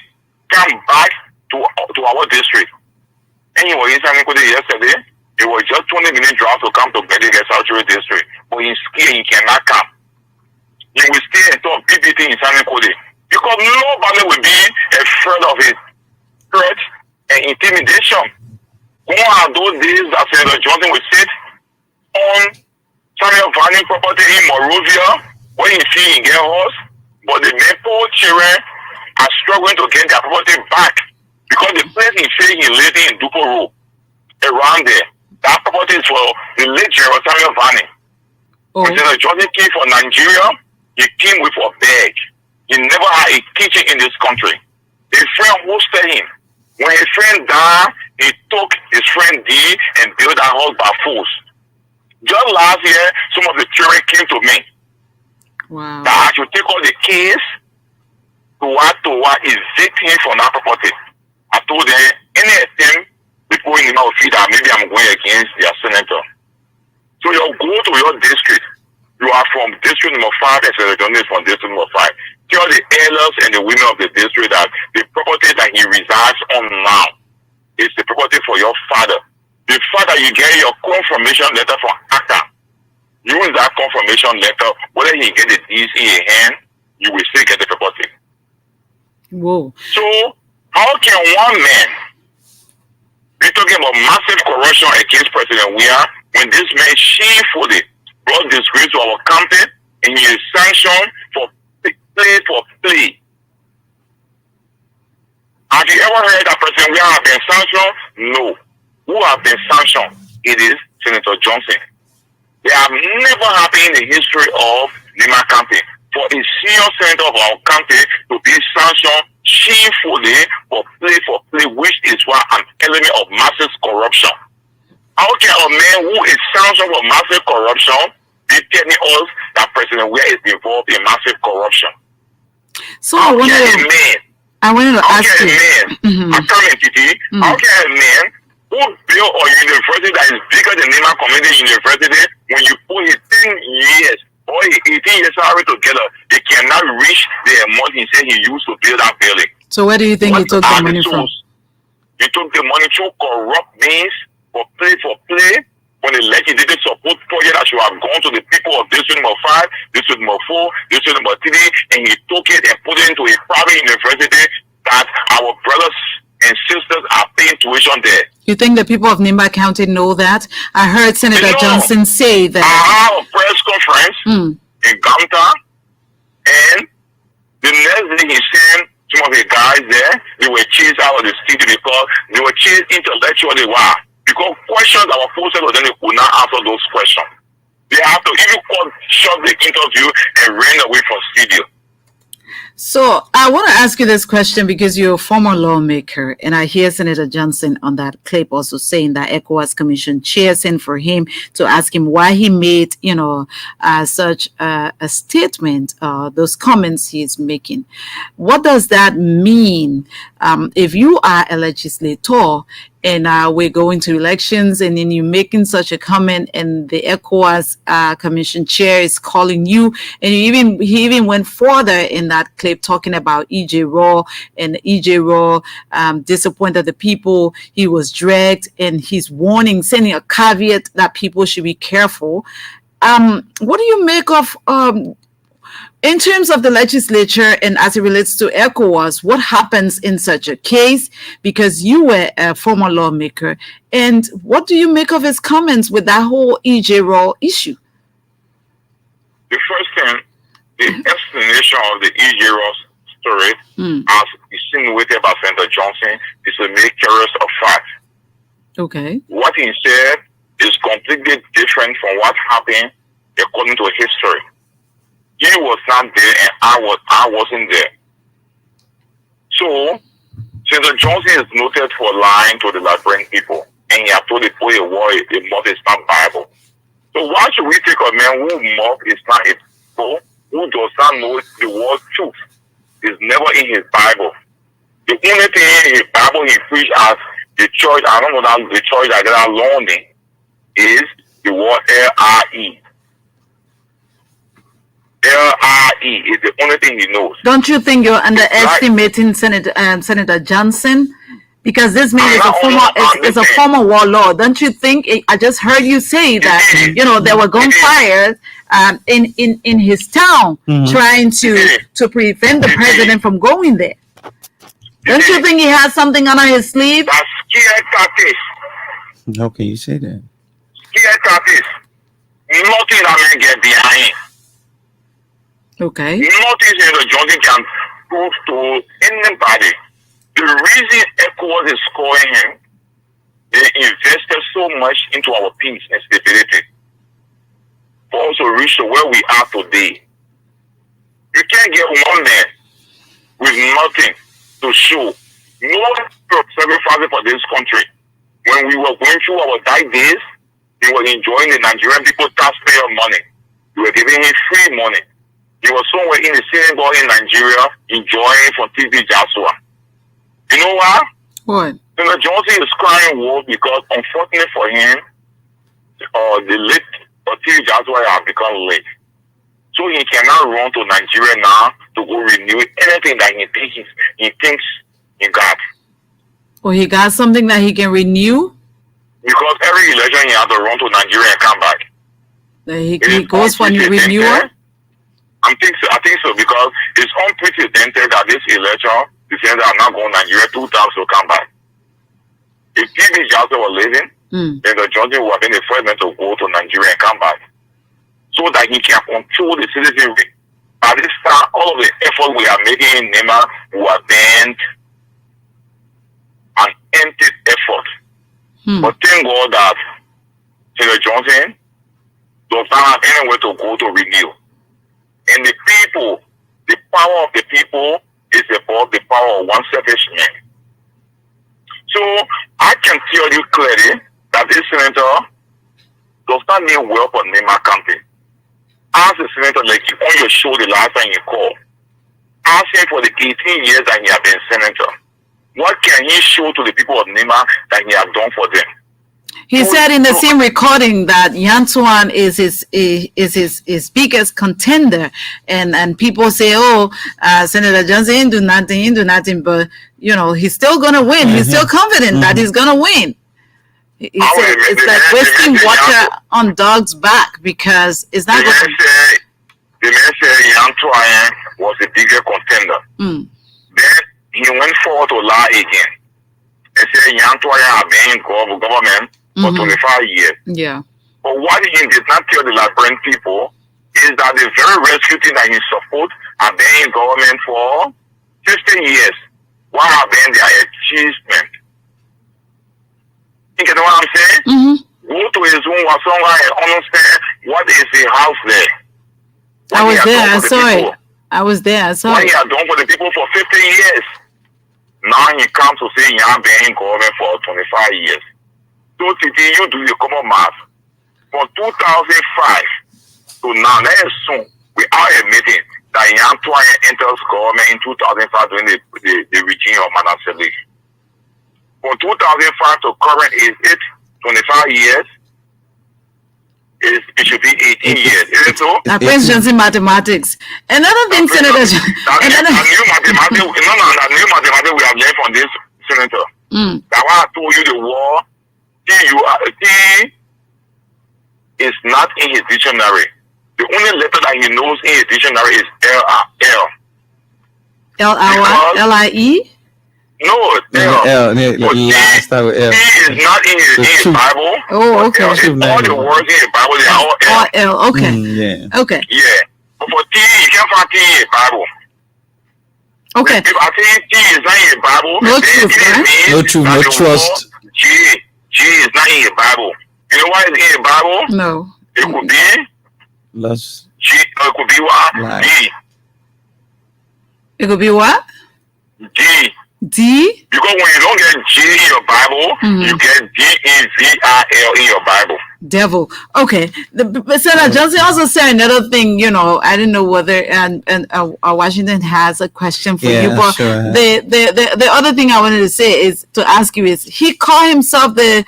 come back to our district. And he was in San Nicolas yesterday. It was just 20-minute drive to come to Bediga Sanctuary District. But he's scared he cannot come. He will stay and talk PPT in San Nicolas. Because nobody will be afraid of his threat and intimidation. One of those days that Senator Johnson will sit on Samuel Vanning property in Morovia, when he see he get horse, but the poor children are struggling to get their property back. Because the place he say he lived in Dupo Road, around there, that property is for the late General Samuel Vanning. When Senator Johnson came from Nigeria, he came with a bag. He never had a kitchen in this country. A friend hosted him. When his friend died, he took his friend D and built that house by force. Just last year, some of the children came to me. Wow. That I should take all the keys to evict him from that property. I told them, any attempt before in my feet that maybe I'm going against their senator. So you go to your district. You are from district number 5 and Senator Johnson is from district number 5. Tell the elders and the women of the district that the property that he resides on now is the property for your father. The fact that you get your confirmation letter from ACTA, use that confirmation letter, whether he get the DC in hand, you will still get the property. Whoa. So how can one man be talking about massive corruption against President Weah when this man shamefully brought disgrace to our campaign and he is sanctioned for play? Have you ever heard that President Weah have been sanctioned? No. Who have been sanctioned? It is Senator Johnson. They have never happened in the history of Lima campaign for a senior senator of our campaign to be sanctioned shamefully for play, which is why an element of massive corruption. How can a man who is sanctioned for massive corruption be telling us that President Weah is involved in massive corruption? So how can a man? I wanted to ask you. How can a man who built a university that is bigger than Lima Community University, when you put 18 years or 18 years salary together, they cannot reach the amount he said he used to build that building? So where do you think he took the money from? He took the money through corrupt means for play. When the legislative support project that should have gone to the people of district number 5, district number 4, district number 3, and he took it and put it into a private university that our brothers and sisters are paying tuition there. You think the people of Nimba County know that? I heard Senator Johnson say that. I have a press conference in Gamta, and the next day he sent some of the guys there. They were chased out of the city because they were chased intellectually. Why? Because questions that were posted to them, they could not answer those questions. They have to even shut the interview and ran away from studio. So I want to ask you this question because you're a former lawmaker, and I hear Senator Johnson on that clip also saying that ECOWAS Commission chair sent for him to ask him why he made, such a statement, those comments he's making. What does that mean? If you are a legislator and we're going to elections, and then you're making such a comment, and the ECOWAS Commission chair is calling you, and he even went further in that clip talking about E.J. Raw, and E.J. Raw disappointed the people. He was dragged, and he's warning, sending a caveat that people should be careful. What do you make of in terms of the legislature and as it relates to ECOWAS, what happens in such a case? Because you were a former lawmaker, and what do you make of his comments with that whole EJ Raw issue? The first thing, the explanation of the EJ Raw story, as insinuated by Senator Johnson, is a maker's of fact. Okay. What he said is completely different from what happened according to history. He was not there and I wasn't there. So, Senator Johnson is noted for lying to the Liberian people, and he has told the poor a mob is not Bible. So why should we take a man who mob is not a Bible, who does not know the word truth? Is never in his Bible. The only thing in his Bible he preached as the church, I don't know that the church that got learning, is the word L-R-E. L-R-E is the only thing he knows. Don't you think you're underestimating Senator Johnson? Because this man is a former warlord. Don't you think? I just heard you say that there were gunfires in his town, trying to prevent the president from going there. Don't you think he has something under his sleeve? That's scared tactics. How can you say that? Scared tactics. Nothing that man get behind. Okay. Nothing Senator Johnson can prove to anybody. The reason ECOWAS is scoring him, they invested so much into our peace and stability for us to reach to where we are today. You can't get one man with nothing to show. No sacrifice for this country. When we were going through our dark days, they were enjoying the Nigerian people taxpayer money. They were giving him free money. He was somewhere in the synagogue in Nigeria enjoying from TB Joshua. You know why? What? Senator Johnson is crying wolf because, unfortunately for him, the late TB Joshua has become late. So he cannot run to Nigeria now to go renew anything that he thinks he got. Oh, he got something that he can renew? Because every election he has to run to Nigeria and come back. He goes for new renewal? I think so because it's unprecedented that this election the senator are not going to Nigeria 2 times to come back. If TB Johnson was living, Senator Johnson would have been the first man to go to Nigeria and come back, so that he can control the citizenry. At this time, all of the effort we are making in NEMA were bent an empty effort. But thank God that Senator Johnson does not have anywhere to go to renew. And the people, the power of the people is above the power of one selfish man. So I can tell you clearly that this senator does not need work on NEMA campaign. Ask the senator, like on your show the last time you called, ask him for the 18 years that he has been senator. What can he show to the people of NEMA that he has done for them? He said in the same recording that Yantuan is his biggest contender, and people say, "Oh, Senator Johnson didn't do nothing," but you know he's still gonna win. He's still confident that he's gonna win. He said it's like wasting water on dog's back because it's not going to. The man said Yantuan was the biggest contender. Then he went forward to lie again and said Yantuan had been government for 25 years. Yeah. But what he did not tell the Liberian people is that the very rescue team that he support have been in government for 50 years. What have been their achievement? You know what I'm saying? Go to his own somewhere and understand what is the house there. I was there. I saw it. I was there. I saw what it. He had done for the people for 50 years. Now he comes to say he has been in government for 25 years. So today you do your common math. From 2005 to now, let's assume we are admitting that Yantuan enters government in 2005 during the regime of Manasseh Lee. From 2005 to current is it 25 years? It should be 18 years, isn't it so? That brings Johnson mathematics. Another thing, Senator. New mathematics we have learned from this senator. That why I told you the war. T is not in his dictionary. The only letter that he knows in his dictionary is L. L-I-E? No, L. T is not in his Bible. Oh, okay. All the words in the Bible, they are all L. Okay. Okay. Yeah. But for T, you can't find T in the Bible. Okay. If I say T is not in the Bible, no truth, right? No truth, no trust. G is not in the Bible. You know why it's in the Bible? No. It could be Let's G. It could be what? D. It could be what? D. D? Because when you don't get G in your Bible, you get D-E-V-I-L in your Bible. Devil. Okay. But Senator Johnson also said another thing, you know, I didn't know whether and Washington has a question for you, but sure. The other thing I wanted to say is to ask you is he called himself the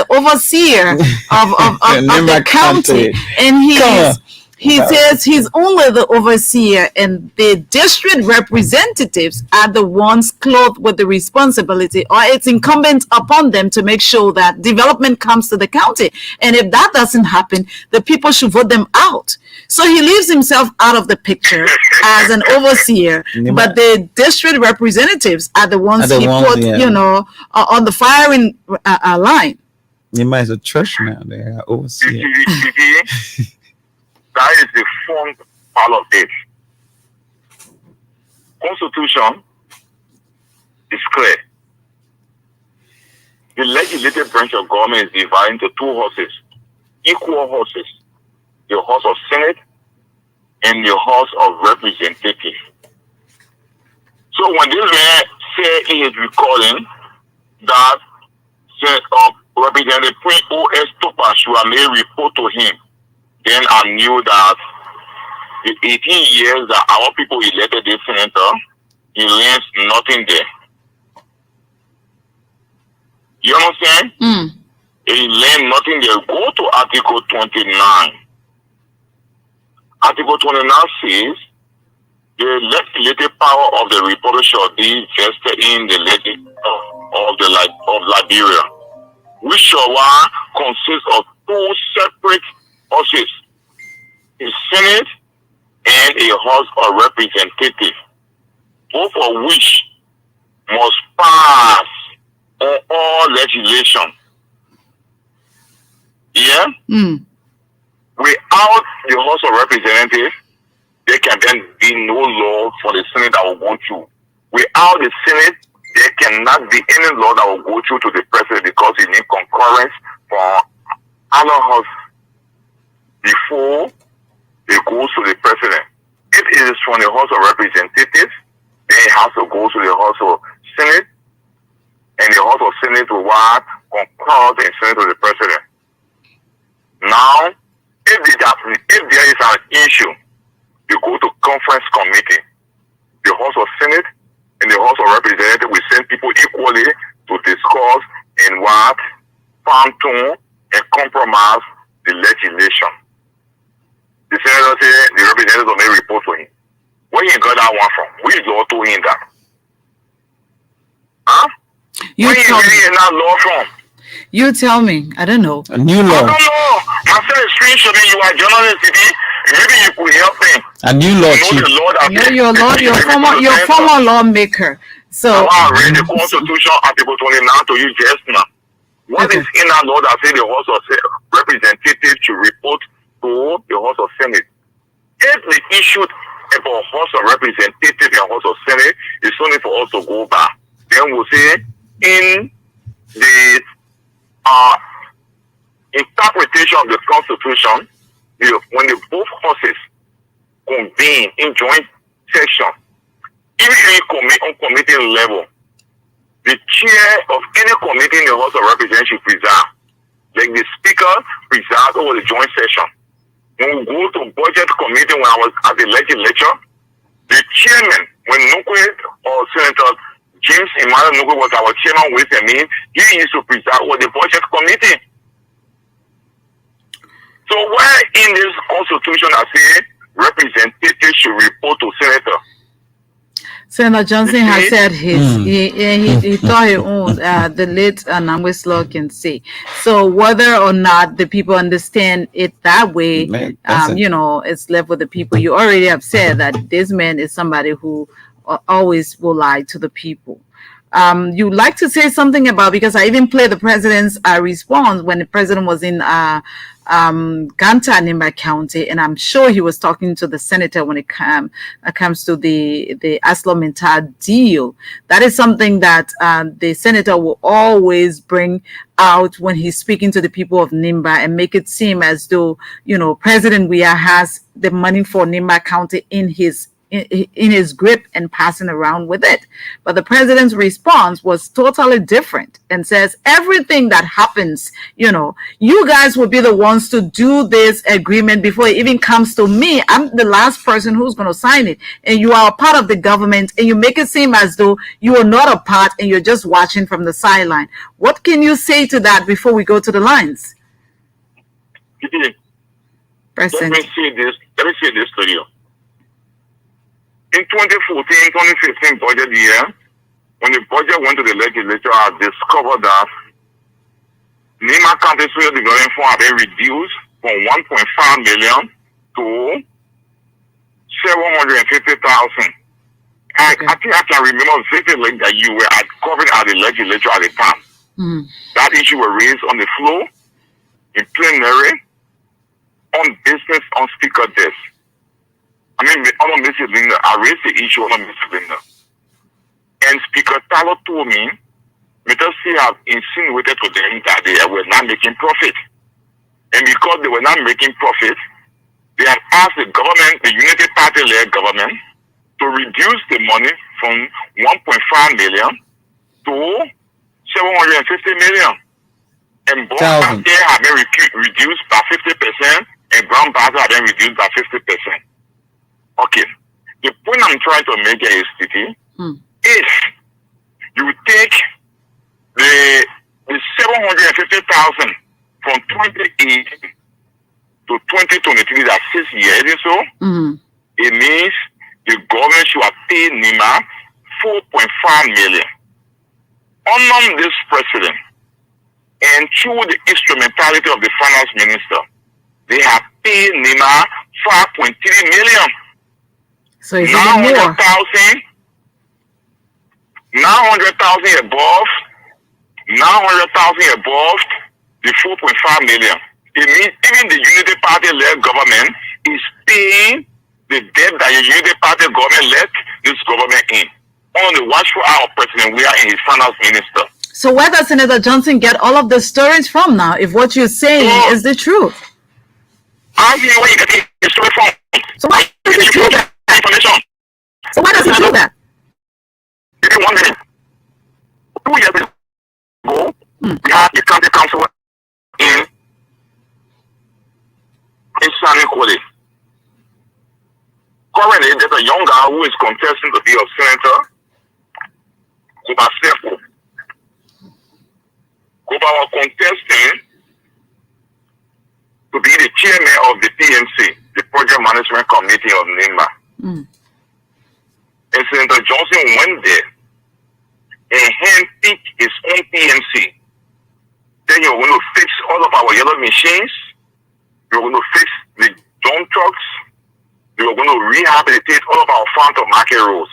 overseer of the county, and he says he's only the overseer and the district representatives are the ones clothed with the responsibility, or it's incumbent upon them to make sure that development comes to the county. And if that doesn't happen, the people should vote them out. So he leaves himself out of the picture as an overseer, but the district representatives are the ones he put, you know, on the firing line. Nima is a church now. They are overseer. That is the front part of it. Constitution is clear. The legislative branch of government is divided into two horses, equal horses, the horse of Senate and the horse of representative. So when this man said in his recording that Representative Prince O.S. Topa should have made a report to him, then I knew that the 18 years that our people elected this senator, he learns nothing there. You understand? He learned nothing there. Go to Article 29. Article 29 says the legislative power of the Republic shall be vested in the legislature of Liberia, which shall consist of two separate horses, a Senate and a House of Representatives, both of which must pass on all legislation. Yeah? Without the House of Representatives, there can then be no law for the Senate that will go through. Without the Senate, there cannot be any law that will go through to the President because it needs concurrence from other House before it goes to the President. If it is from the House of Representatives, then it has to go to the House of Senate, and the House of Senate will concur and send it to the President. Now, if there is an issue, you go to conference committee. The House of Senate and the House of Representatives will send people equally to discuss and fine-tune and compromise the legislation. The senator said the representatives will make report to him. Where he got that one from? Which law told him that? Huh? Where he getting that law from? You tell me. I don't know. A new law. I don't know. I sent a screenshot. You are a journalist today. Maybe you could help me. A new law, Chief. Your former lawmaker. So I read the Constitution, Article 29 to you just now. What is in that law that says the House of Representatives should report to the House of Senate? If the issue about House of Representatives and House of Senate is only for us to go back, then we'll say in the interpretation of the Constitution, when the both houses convene in joint session, even on committee level, the chair of any committee in the House of Representatives should preside. Like the speaker presides over the joint session. When we go to budget committee, when I was at the legislature, the chairman, when Nukwe or Senator James Emmanuel Nukwe was our chairman with me, he used to preside over the budget committee. So where in this Constitution I say representatives should report to senator? Senator Johnson has said he thought he owned the late Namwis law can say. So whether or not the people understand it that way, it's left with the people. You already have said that this man is somebody who always will lie to the people. You like to say something about, because I even played the president's response when the president was in Ganta, Nimba County, and I'm sure he was talking to the senator when it comes to the Aslo deal. That is something that the senator will always bring out when he's speaking to the people of Nimba and make it seem as though, President Weah has the money for Nimba County in his grip and passing around with it. But the president's response was totally different and says everything that happens, you guys will be the ones to do this agreement before it even comes to me. I'm the last person who's going to sign it. And you are a part of the government, and you make it seem as though you are not a part and you're just watching from the sideline. What can you say to that before we go to the lines? Let me say this to you. In 2014-2015 budget year, when the budget went to the legislature, I discovered that Nima County Social Development Fund had been reduced from 1.5 million to 750,000. I think I can remember vividly that you were covering at the legislature at the time. That issue was raised on the floor, in plenary, on business, on speaker desk. I raised the issue on Mr. Linda. And Speaker Talo told me, because he have insinuated to them that they were not making profit. And because they were not making profit, they have asked the government, the Unity Party-led government, to reduce the money from 1.5 million to 750 million. And both have been reduced by 50%, and ground bars have been reduced by 50%. Okay, the point I'm trying to make here is, if you take the 750,000 from 2018 to 2023, that's 6 years or so, it means the government should have paid Nima 4.5 million. Under this president, and through the instrumentality of the finance minister, they have paid Nima 5.3 million. So it's even more. 900,000 900,000 above, 900,000 above the 4.5 million. It means even the Unity Party-led government is paying the debt that the Unity Party government let this government in. On the watchful eye of President Weah and his finance minister. So where does Senator Johnson get all of the stories from now, if what you're saying is the truth? I mean, where you get the story from? So why does he do that? Information. So why does he do that? Give me 1 minute. 2 years ago, we had the county council in San Nicolas. Currently, there's a young guy who is contesting to be a senator. Kuba was contesting to be the chairman of the PMC, the Project Management Committee of NIMA. And Senator Johnson went there and handpicked his own PMC. Then you're going to fix all of our yellow machines. You're going to fix the dump trucks. You're going to rehabilitate all of our farm to market roads.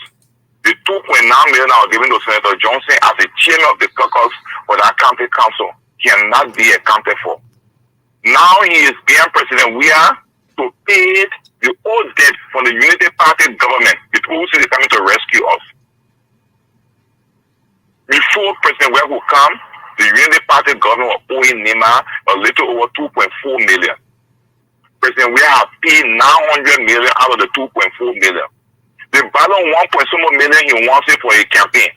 The 2.9 million I was given to Senator Johnson as the chairman of the caucus for that county council cannot be accounted for. Now he is being President Weah to pay the old debt from the Unity Party government, the people who say they're coming to rescue us. Before President Weah would come, the Unity Party government was owing NIMA a little over 2.4 million. President Weah has paid 900 million out of the 2.4 million. The balance 1.some million he wants it for a campaign.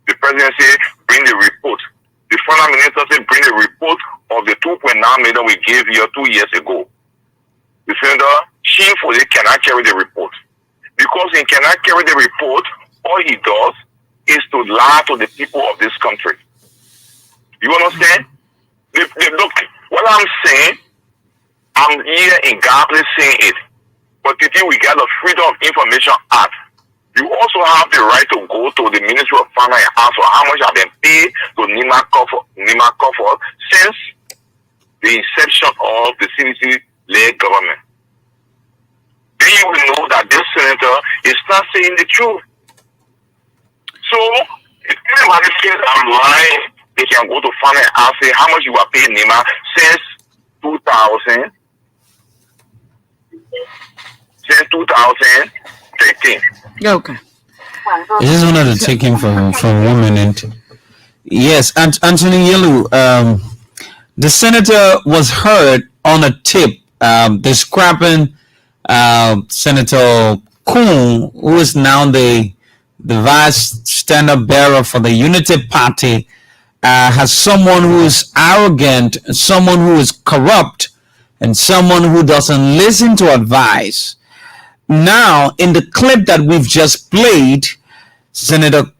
The president said, bring the report. The finance minister said, bring the report of the 2.9 million we gave you 2 years ago. The senator shamefully cannot carry the report. Because he cannot carry the report, all he does is to lie to the people of this country. You understand? Look, what I'm saying, I'm here in Gambling saying it. But today we got the Freedom of Information Act. You also have the right to go to the Ministry of Finance and ask for how much have been paid to NIMA Comfort since the inception of the CDC-led government. Then you will know that this senator is not saying the truth. So, if anybody says I'm lying, they can go to finance and say how much you are paying NIMA since 2000. Since 2013. Okay. I just wanted to take him for 1 minute. Yes, Anthony Yelu, the senator was heard on a tip describing Senator Kuhn, who is now the vice standard bearer for the Unity Party, as someone who is arrogant, someone who is corrupt, and someone who doesn't listen to advice. Now, in the clip that we've just played, Senator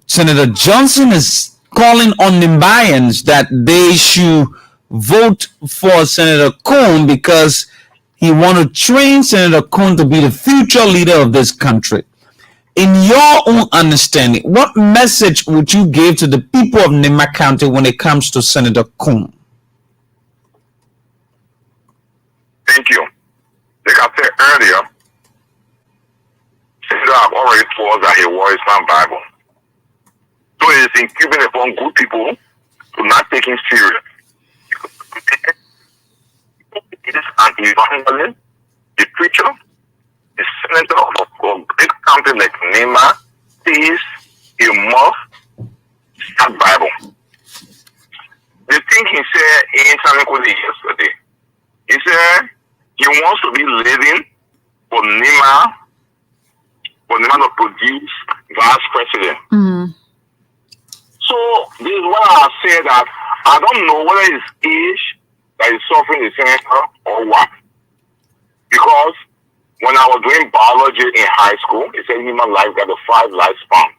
Johnson is calling on Nimbayans that they should vote for Senator Kuhn because he wants to train Senator Kuhn to be the future leader of this country. In your own understanding, what message would you give to the people of Nima County when it comes to Senator Kuhn? Thank you. Like I said earlier, Senator have already told us that he was Islam Bible. So it is incumbent upon good people to not take him serious. It is an evangelist, the preacher, the senator of a big country like Nema says he must start Bible. The thing he said in San Nicolas yesterday, he said he wants to be living for Nema to produce vice president. Mm-hmm. So this is why I say that I don't know whether it's age that is suffering the senator or what. Because when I was doing biology in high school, it said human life got a 5 lifespan.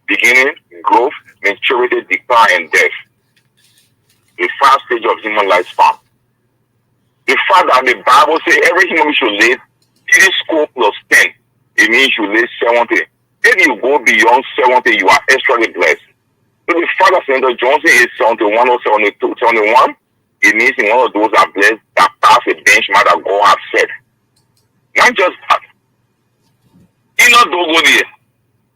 Beginning, growth, maturity, decline, and death. The 5 stage of human lifespan. The fact that the Bible says every human should live 3 score plus 10, it means you live 70. If you go beyond 70, you are extremely blessed. So the fact that Senator Johnson is 71 or 72, 71, it means in one of those are blessed that pass a benchmark that God has set. Not just that. Enoch Dogodi,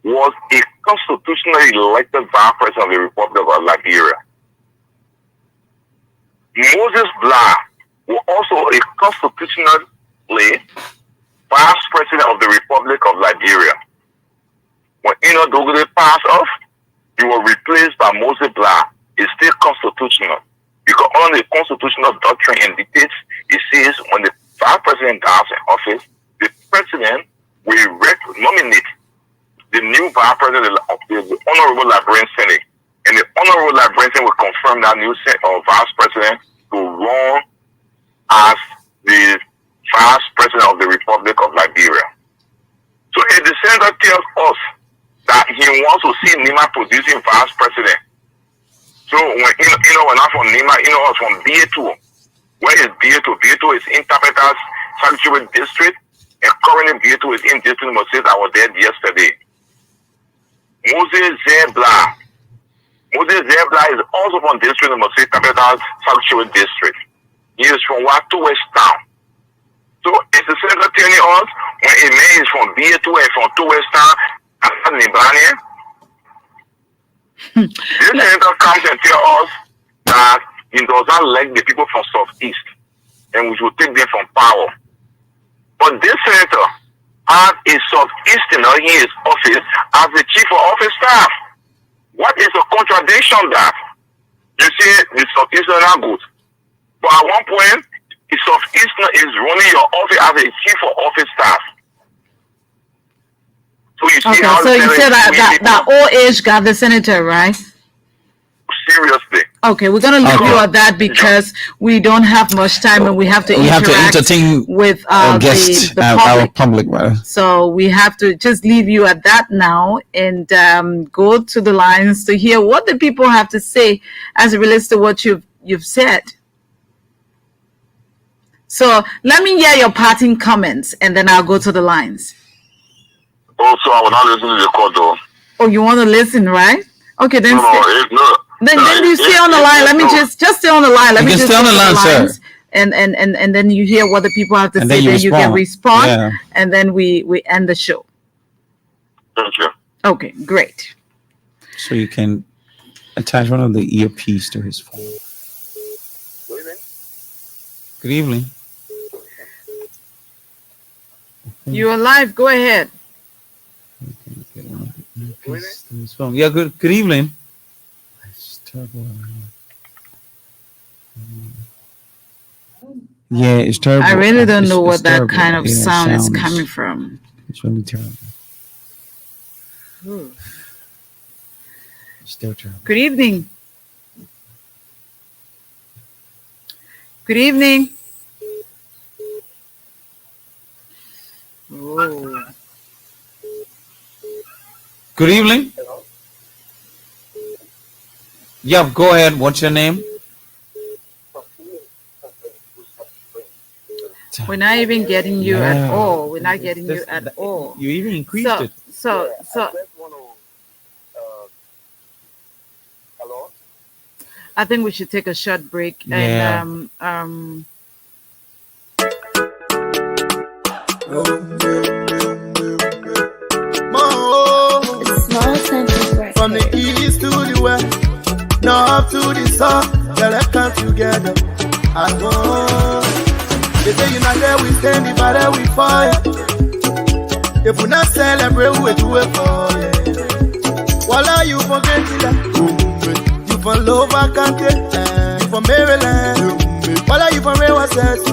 was a constitutionally elected vice president of the Republic of Liberia. Moses Blah was also a constitutionally vice president of the Republic of Liberia. When Enoch Dogere passed off, he was replaced by Moses Blah. It's still constitutional. Because under the constitutional doctrine and dictates, it says when the vice president dies in office, the president will nominate the new vice president of the Honorable Liberian Senate. And the Honorable Liberian Senate will confirm that new vice president to run as the vice president of the Republic of Liberia. So if the senator tells us that he wants to see Nima producing vice president, so when when I'm from Nima, I was from BA2. Where is BA2? BA2 is Interpreters Sanctuary District, and currently BA2 is in District number 6. I was there yesterday. Moses Zebla. Moses Zebla is also from District number 6, Interpreters Sanctuary District. He is from Watu West Town. So it's the senator telling us when a man is from BA2 and from 2 West Town and Nibrania, this senator comes and tells us that he does not like the people from Southeast and we should take them from power. But this senator has a Southeasterner in his office as the chief of office staff. What is a contradiction that? You see, the Southeasterner are good. But at one point, the Southeasterner is running your office as a chief of office staff. So you see how so you said that old age got the senator, right? Seriously. Okay, we're gonna leave you at that because we don't have much time and we have to entertain with guests, the our public. So we have to just leave you at that now and go to the lines to hear what the people have to say as it relates to what you've said. So let me hear your parting comments and then I'll go to the lines. Also, I will not listen to the call though. Oh, you want to listen, right? Okay, then then you stay on the line. Let me just stay on the line. Let me just stay on the line, sir. And then you hear what the people have to say. Then you can respond, and then we end the show. Thank you. Okay, great. So you can attach one of the earpiece to his phone. Good evening. You are live. Go ahead. Yeah, good evening. Yeah, it's terrible. I really don't know what that kind of sound is coming from. It's really terrible. It's still terrible. Good evening. Good evening. Oh. Good evening. Yeah, go ahead. What's your name? We're not even getting you at all. We're not getting you at all. You even increased it. So. Hello? I think we should take a short break and from the east to the west, north to the south, let's come together as one. They say united we stand, divided we fight. If we not celebrate, we do it for you. Voila, you forget that. You from Lower County, you from Maryland. Voila, you from Rewa Sets.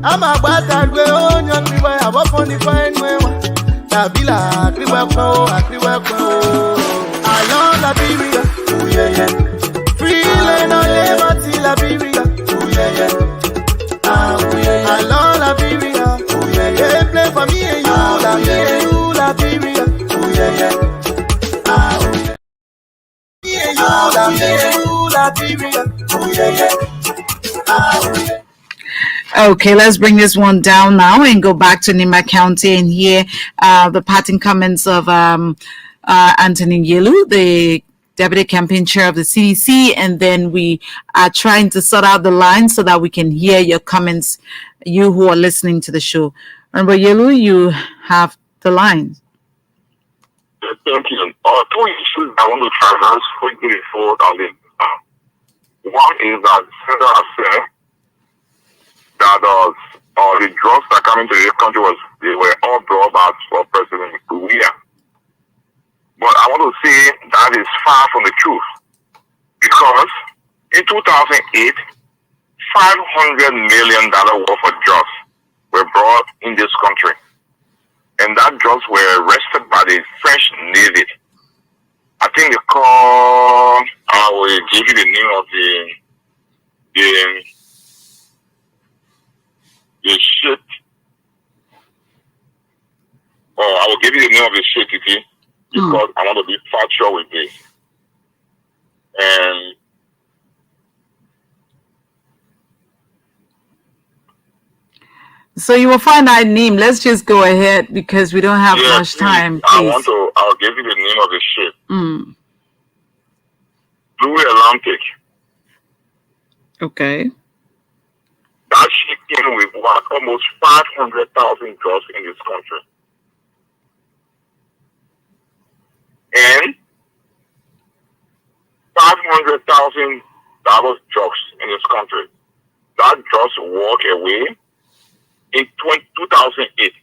I'm a bad way on your river. I'm up on the fine way. Villa, I love Liberia, oh yeah. Free land on liberty, Liberia, oh yeah. I love Liberia, oh yeah. They play for me and you, Liberia, oh yeah. Me and you, Liberia, oh yeah. Okay, let's bring this one down now and go back to Nima County and hear the parting comments of Anthony Yelu, the Deputy Campaign Chair of the CDC, and then we are trying to sort out the line so that we can hear your comments, you who are listening to the show. Remember, Yelu, you have the line. Thank you. Two issues I want to traverse quickly before I leave. One is that Senator has said that the drugs that come into this country they were all drawbacks for President Weah. But I want to say that is far from the truth, because in 2008, $500 million worth of drugs were brought in this country, and that drugs were arrested by the French Navy. I think they call. I will give you the name of the ship. I will give you the name of the ship, because I want to be factual with this. And so you will find that name. Let's just go ahead because we don't have much time. Please. I'll give you the name of the ship. Blue Atlantic. Okay. That ship came with almost 500,000 drugs in this country. And $500,000 drugs in this country. That drugs walk away in 2008.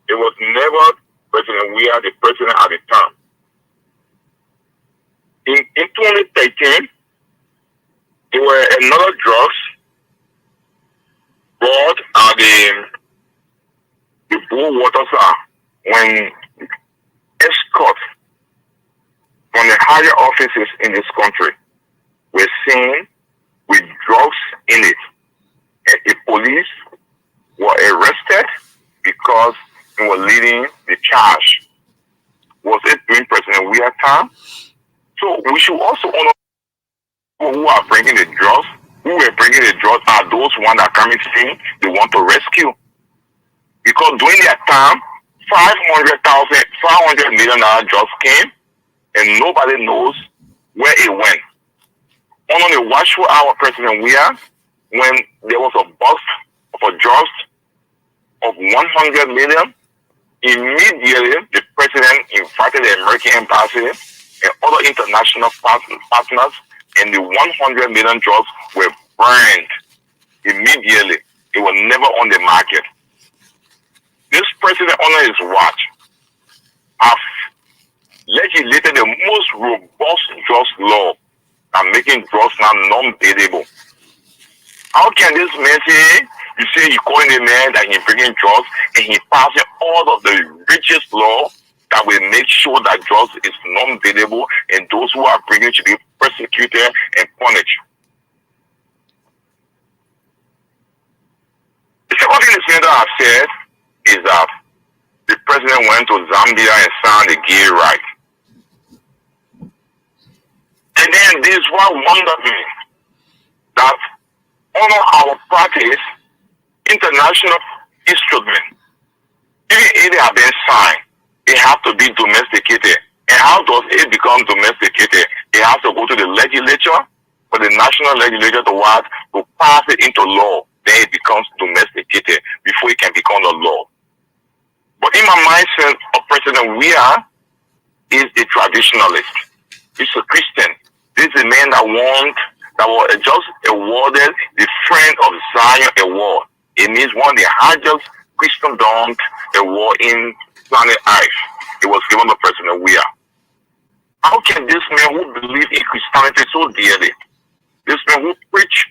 It was never President Weah, the president at the time. In 2013, there were another drugs brought at the blue waters when escorts from the higher offices in this country were seen with drugs in it. And the police were arrested because they were leading the charge. Was it during President Weah's time? So we should also honor people who are bringing the drugs. Who were bringing the drugs are those ones that come in saying they want to rescue. Because during that time, $500 million drugs came, and nobody knows where it went. On the watchful hour, President Weah, when there was a box of drugs of 100 million, immediately the president invited the American embassy and other international partners, and the 100 million drugs were burned immediately. It was never on the market. This president, under his watch, have legislated the most robust drugs law and making drugs now non-bailable. How can this man say, you say you calling a man that he's bringing drugs and he passing all of the richest law that will make sure that drugs is non-bailable and those who are bringing should be persecuted and punished? The second thing the senator has said is that the president went to Zambia and signed the gay right. And then this one wondered me that on our practice, international instruments, even if they have been signed, they have to be domesticated. And how does it become domesticated? It has to go to the legislature, for the national legislature to pass it into law. Then it becomes domesticated before it can become a law. But in my mindset of President Weah is a traditionalist. He's a Christian. This is a man that was just awarded the Friend of Zion Award. It means one of the highest Christendom award in planet Earth. It was given to President Weah. How can this man who believes in Christianity so dearly, this man who preach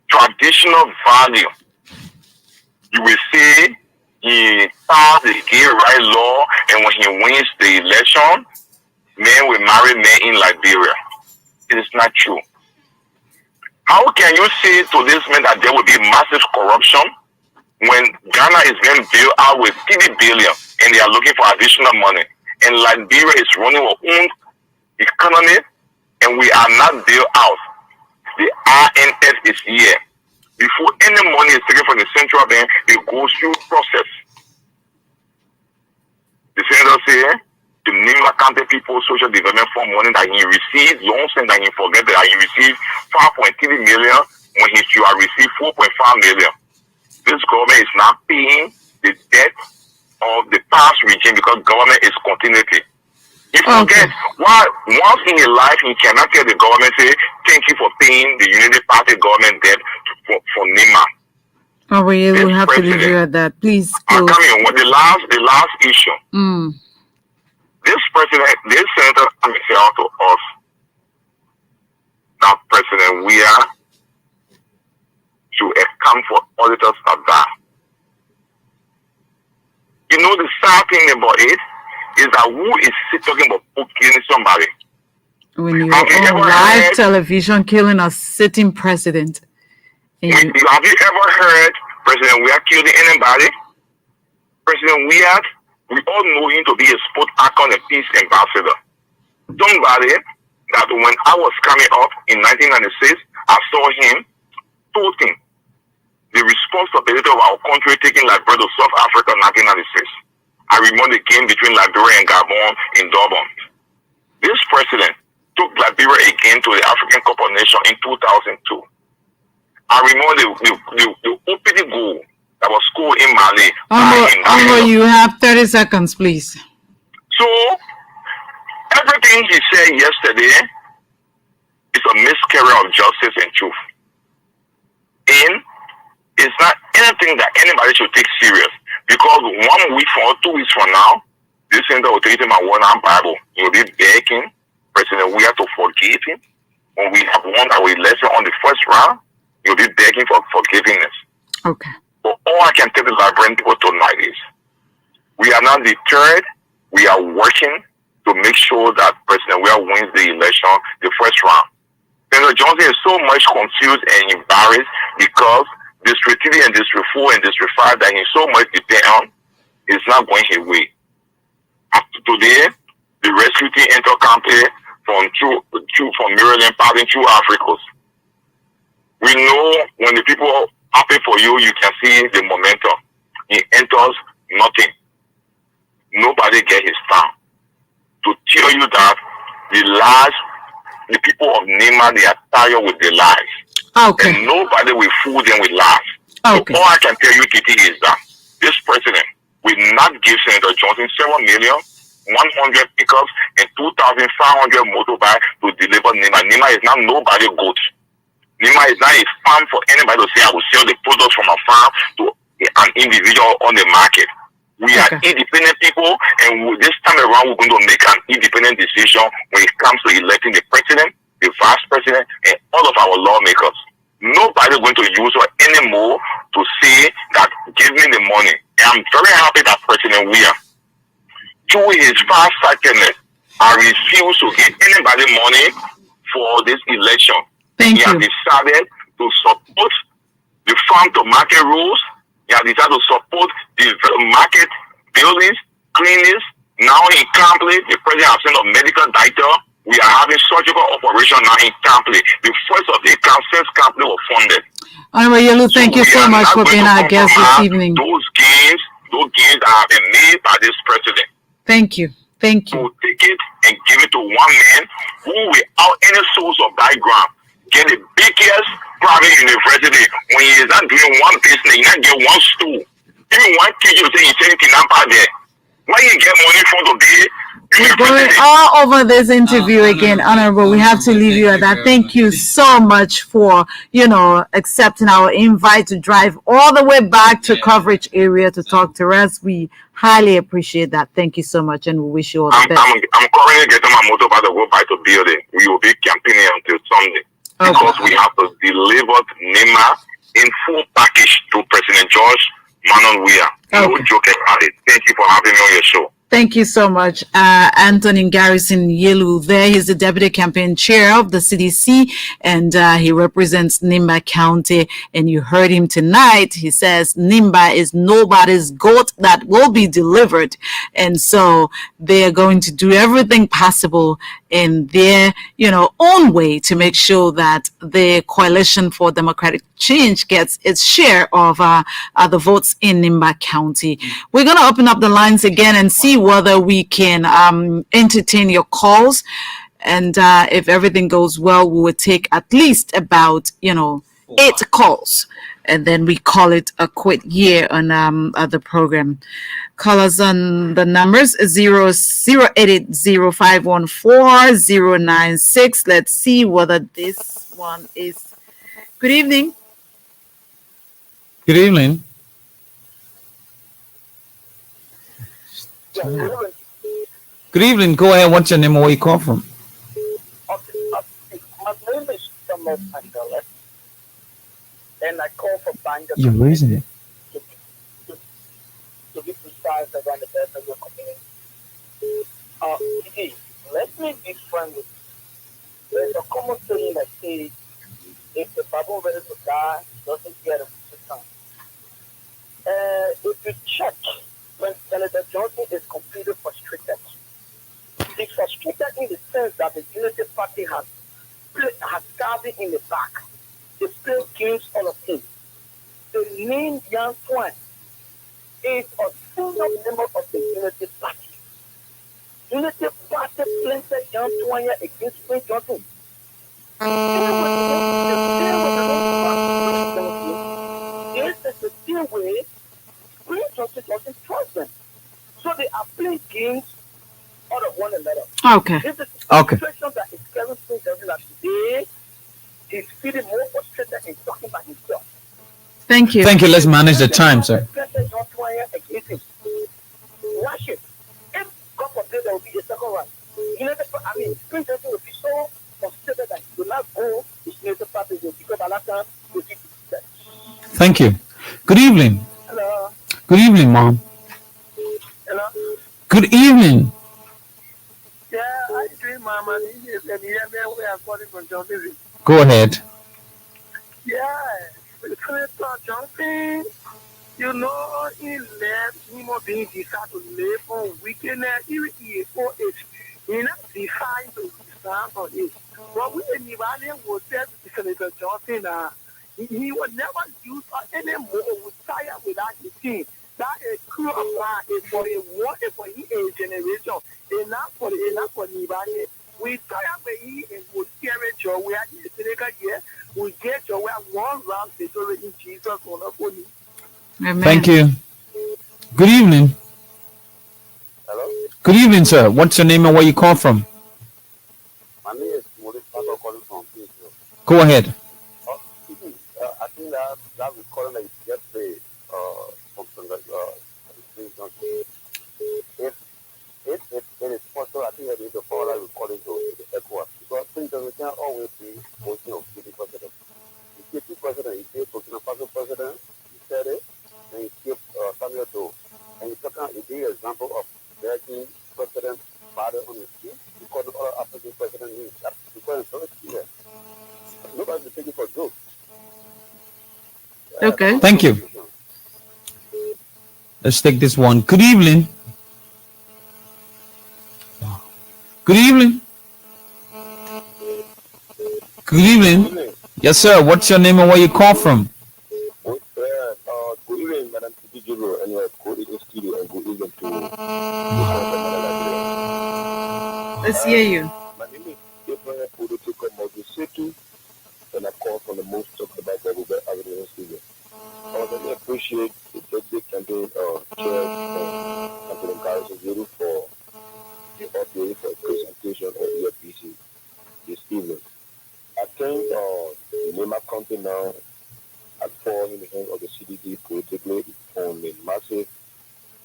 traditional value, you will see he passed the gay right law, and when he wins the election, men will marry men in Liberia. It is not true. How can you say to this man that there will be massive corruption when Ghana is being built out with 30 billion and they are looking for additional money, and Liberia is running our own economy and we are not built out? The INF is here. Before any money is taken from the central bank, it goes through process. The senator said the Nimla County People Social Development Fund money that he received, loans and that he forget that he received 5.3 million when he should have received 4.5 million. This government is not paying the debt of the past regime because government is continuity. He forget why once in his life he cannot tell the government say thank you for paying the Unity Party government debt for NEMA. Oh, we will have to leave you at that. Please I'm close. coming. The last issue. This senator coming out to us that President Weah should account for auditors that die. You know the sad thing about it is that who is talking about killing somebody? When you're on live television killing a sitting president. Have you ever heard President Weah killing anybody? President Weah, we all know him to be a sport icon and peace ambassador. Somebody that when I was coming up in 1996, I saw him taking the responsibility of our country taking Liberia to South Africa in 1996. I remember the game between Liberia and Gabon in Durban. This president took Liberia again to the African Cup of Nations in 2002. I remember the opening goal that was scored in Mali. You have 30 seconds, please. So, everything he said yesterday is a miscarriage of justice and truth. And it's not anything that anybody should take serious. Because 1 week or 2 weeks from now, this senator will take him a one-arm Bible. He will be begging President Weah to forgive him. When we have won our election on the first round, he will be begging for forgiveness. Okay. But all I can tell the Liberian people tonight is, we are not deterred. We are working to make sure that President Weah wins the election, the first round. Senator Johnson is so much confused and embarrassed because District 3 and District 4 and District 5 that he so much depend on is not going his way. After today, the rescue team entered campaign from Maryland, passing through Africa. We know when the people happy for you, you can see the momentum. He enters nothing. Nobody get his time. To tell you that the people of NEMA, they are tired with the lies. Okay. And nobody will fool them with lies. Okay. So all I can tell you, Kitty, is that this president will not give Senator Johnson 7 million, 100 pickups, and 2,500 motorbikes to deliver NEMA. NEMA is not nobody good. NEMA is not a farm for anybody to say, I will sell the products from a farm to an individual on the market. We are independent people, and this time around, we're going to make an independent decision when it comes to electing the president, the vice president, and all of our lawmakers. Nobody is going to use her anymore to say that give me the money. And I'm very happy that President Weah, through his far-sightedness, I refuse to give anybody money for this election. Thank he you. has decided to support the farm-to-market rules. He has decided to support the market buildings, clinics. Now in Campley, the president has sent a medical doctor. We are having surgical operation now in Campley. The first of the since Campley was funded. Honorable Yelu, thank you so much for being our guest this evening. Those gains that have been made by this president. Thank you. Thank you. To take it and give it to one man who, without any source of background, get the biggest private university when he is not doing one business, he not get one stool. Even one teacher say he's saying out there. Why you get money from the day? We're going all over this interview again, Honorable. We have to leave you at that. Thank you so much for, accepting our invite to drive all the way back to coverage area to talk to us. We highly appreciate that. Thank you so much, and we wish you all the best. I'm currently getting my motorbike to go back to building. We will be campaigning until Sunday because we have to deliver NEMA in full package to President George Manon Weah. No joke about it. Thank you for having me on your show. Thank you so much, Anthony Garrison Yelu. There, he's the deputy campaign chair of the CDC, and he represents Nimba County. And you heard him tonight. He says Nimba is nobody's goat that will be delivered, and so they are going to do everything possible in their, own way to make sure that the Coalition for Democratic Change gets its share of the votes in Nimba County. We're going to open up the lines again and see whether we can entertain your calls. And if everything goes well, we will take at least about, 8 calls, and then we call it a quit year on the program. Call us on the numbers 0800514 Let's see whether this one is. Good evening. Good evening. Good evening. Go ahead. What's your name and where you call from? My name is Thomas Angeles, and I call for Bangor. You're raising it. To be precise around the best of your community. Let me be frank with you. There's a common saying that says, if the Bible ready to die, doesn't get a time. If you check, when Senator Johnson is completely frustrated, he's frustrated in the sense that the Unity Party has stabbed him in the back. They play games all of him. The name Young Swan is a single member of the Unity Party. Unity Party planted Young Swan against Prince Johnson. This is the same way Prince Johnson doesn't trust them. So they are playing games out of one another. Okay. This is the situation that is carrying Prince Johnson that today he's feeling more frustrated and talking about himself. Thank you. Thank you. Let's manage the time, sir. Watch it. If God forbid there will be a second one, Prince Johnson will be so frustrated that he will not go to the party because by that time will be dead. Thank you. Good evening. Hello. Good evening, Mom. Hello. Good evening. Yeah, I dream, Mama. We are calling from Johnson. Go ahead. Yeah, Senator Johnson, you know, he left human beings decide to live on wickedness, even if he not decide to stand on it. But we anybody will tell Senator Johnson he will never use any more with fire without his team. That is true of man, it's for a war, it's for a generation, it's not for anybody. We try to be in good carriage, we are in the Seneca here. We get your way one round is already Jesus on the phone. Amen. Thank you. Good evening. Hello? Good evening, sir. What's your name and where you call from? My name is Maurice Pato calling from Israel. Go ahead. I think that we call it yesterday, something like if it is possible, I think it is the power that we call it to the ECOWAS. Because things that we can't always be voting of the president. You keep the president, you keep Burkina Faso president, you said it, and you keep Samuel Doe. And you're talking a big example of making president father on his feet because the other African president is. That's because it's very clear. Nobody's taking for jokes. Okay. Thank you. Let's take this one. Good evening. Good evening. Good evening. Yes, sir. What's your name and where you call from? Good evening, Madam Tijiro, and your co-editor studio, and good evening to Let's hear you. my name is Abraham Odotoko Mogisetu, and I call from the most talked about Bible Avenue Studio. I really appreciate the Deputy Campaign Chair Anthony Garrison for the update for presentation of ELBC this evening. I think Nema County now had fallen in the hands of the CDD politically on the massive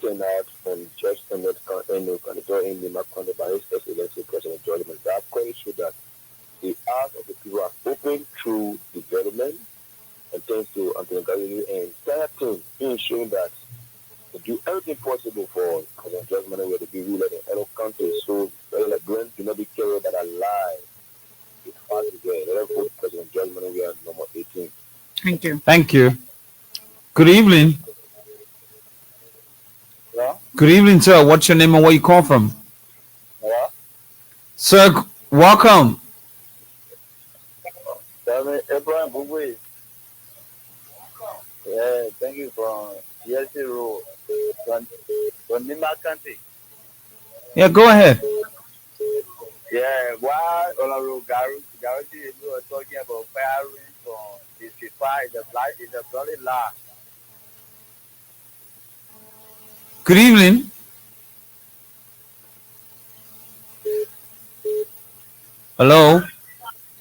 turnout from just the candidate in Nema County by his elected President Jordan. That clearly showed that the eyes of the people are open through development, and thanks to Anthony Garrison and entire team being shown that to do everything possible for President Jordan where to be ruler in other countries. So, like Glenn, do not be carried that are alive. It's hard to get. Let us vote President Jordan we are number 18. Thank you. Thank you. Good evening. Yeah? Good evening, sir. What's your name and where you call from? Yeah? Sir, welcome. Abraham Bugwe. Yeah, thank you for DLC Road. From Nima County. Yeah, go ahead. Yeah, while Honorable Garrity, you were talking about firing from Decipher is a bloody lie. Good evening. Hello.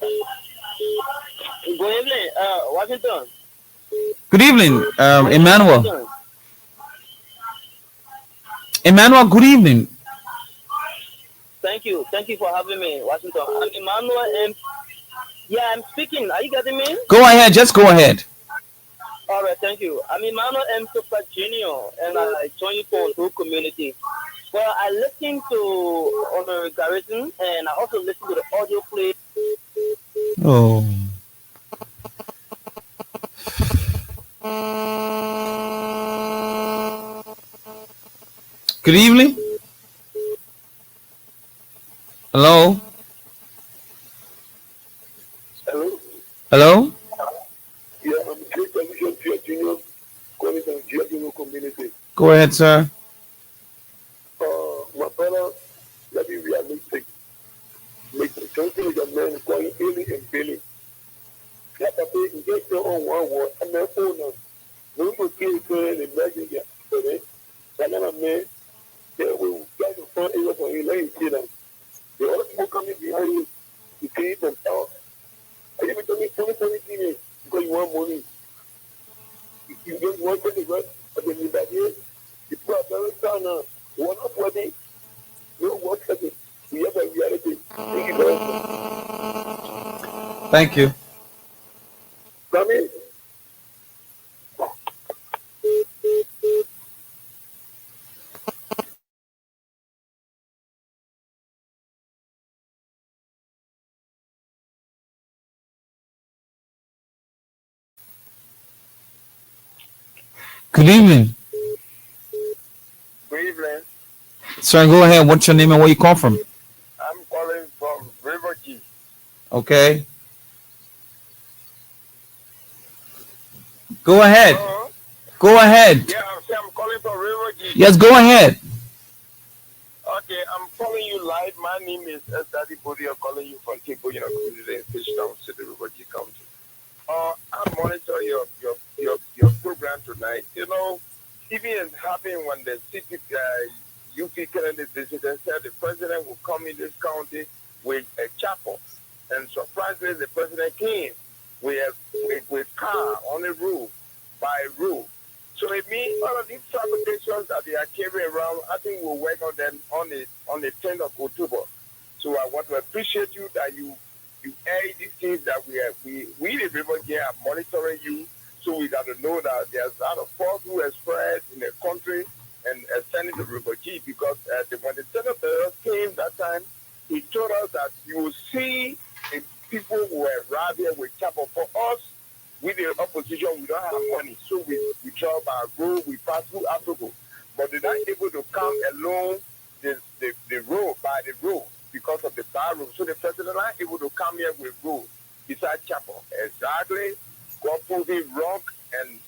Good evening, Washington. Good evening, Emmanuel. Washington. Emmanuel, good evening. Thank you. Thank you for having me, Washington. I'm Emmanuel M. Yeah, I'm speaking. Are you getting me? Go ahead. Just go ahead. All right, thank you. I'm Emmanuel M. Super Junior, and I join you from the community. Well, I listen to Honorary Garrison, and I also listen to the audio play. Oh. Good evening. Hello. Hello? Hello. Yeah, I'm Great Television Pure Junior, calling from Junior community. Go ahead, sir. My brother, let me be realistic. Make something with a man calling Billy and Billy. Like I say, you get your own one word, and then phone them. No one can say the message yesterday. And then a man, they will try to find a for you, let you see them. The other people coming behind you, you see them out. Are you telling me 20 minutes because you want money? You don't want to go, but then you back here, you put a very down, one up with it, no work at it. We have a reality. Thank you very much. Thank you. Come in. Good evening. Good evening. Sir, go ahead. What's your name and where you come from? I'm calling from River G. Okay. Go ahead. Go ahead. Yeah, I'm calling from River G. Yes, go ahead. Okay, I'm calling you live. My name is Daddy Bodi. I'm calling you from Tipo, community in Fishtown City, River G County. I'm monitoring your program tonight. Even it happened when the city UP Kennedy visitor said the president will come in this county with a chapel. And surprisingly, the president came with car on the roof, by roof. So it means all of these fabrications that they are carrying around, I think we'll work on them on the 10th of October. So I want to appreciate you that you air these things that we the River here are monitoring you. So we got to know that there's a lot of false who has spread in the country and sending the River G because when the senator came that time, he told us that you will see the people who were robbing with chapel. For us, with the opposition, we don't have money. So we travel by road, we pass through Africa. But they're not able to come along the road, by the road, because of the bar road. So the president not able to come here with road beside chapel. Exactly. God proved it wrong, and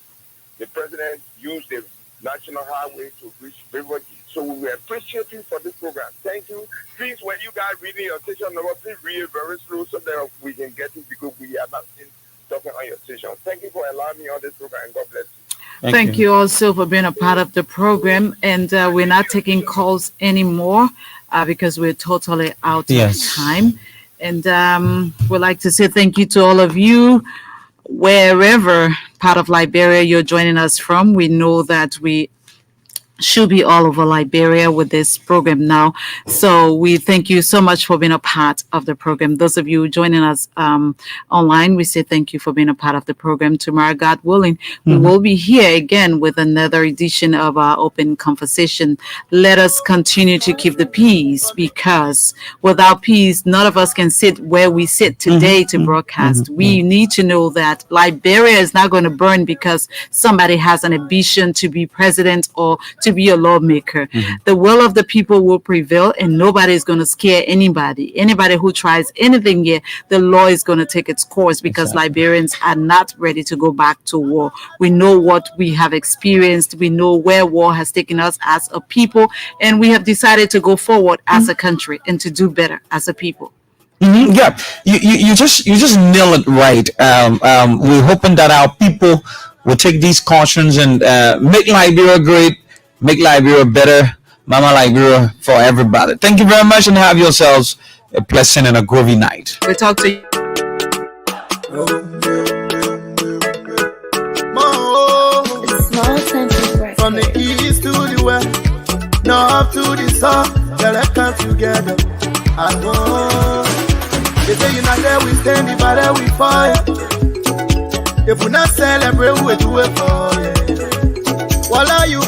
the president used the national highway to reach River G. So we appreciate you for this program. Thank you. Please, when you guys reading your station number, please read it very slow so that we can get it because we are not talking on your station. Thank you for allowing me on this program, and God bless you. Thank you also for being a part of the program. And we're not taking calls anymore because we're totally out of time. And we'd like to say thank you to all of you, wherever part of Liberia you're joining us from. We know that we should be all over Liberia with this program now. So we thank you so much for being a part of the program. Those of you joining us online, we say thank you for being a part of the program. Tomorrow, God willing, we will be here again with another edition of our open conversation. Let us continue to keep the peace, because without peace, none of us can sit where we sit today to broadcast. We need to know that Liberia is not going to burn because somebody has an ambition to be president or to be a lawmaker. The will of the people will prevail, and nobody is going to scare anybody. Anybody who tries anything here, the law is going to take its course, because Liberians are not ready to go back to war. We know what we have experienced. We know where war has taken us as a people, and we have decided to go forward as a country and to do better as a people. Yeah, you just nail it right. We're hoping that our people will take these cautions and make Liberia great, make Liberia better, Mama Liberia for everybody. Thank you very much, and have yourselves a pleasant and a groovy night. We talk to you. From the east to the west, north to the south, let's come together. I want. They say united we stand, divided we fight. If we not celebrate, we do it for you. While you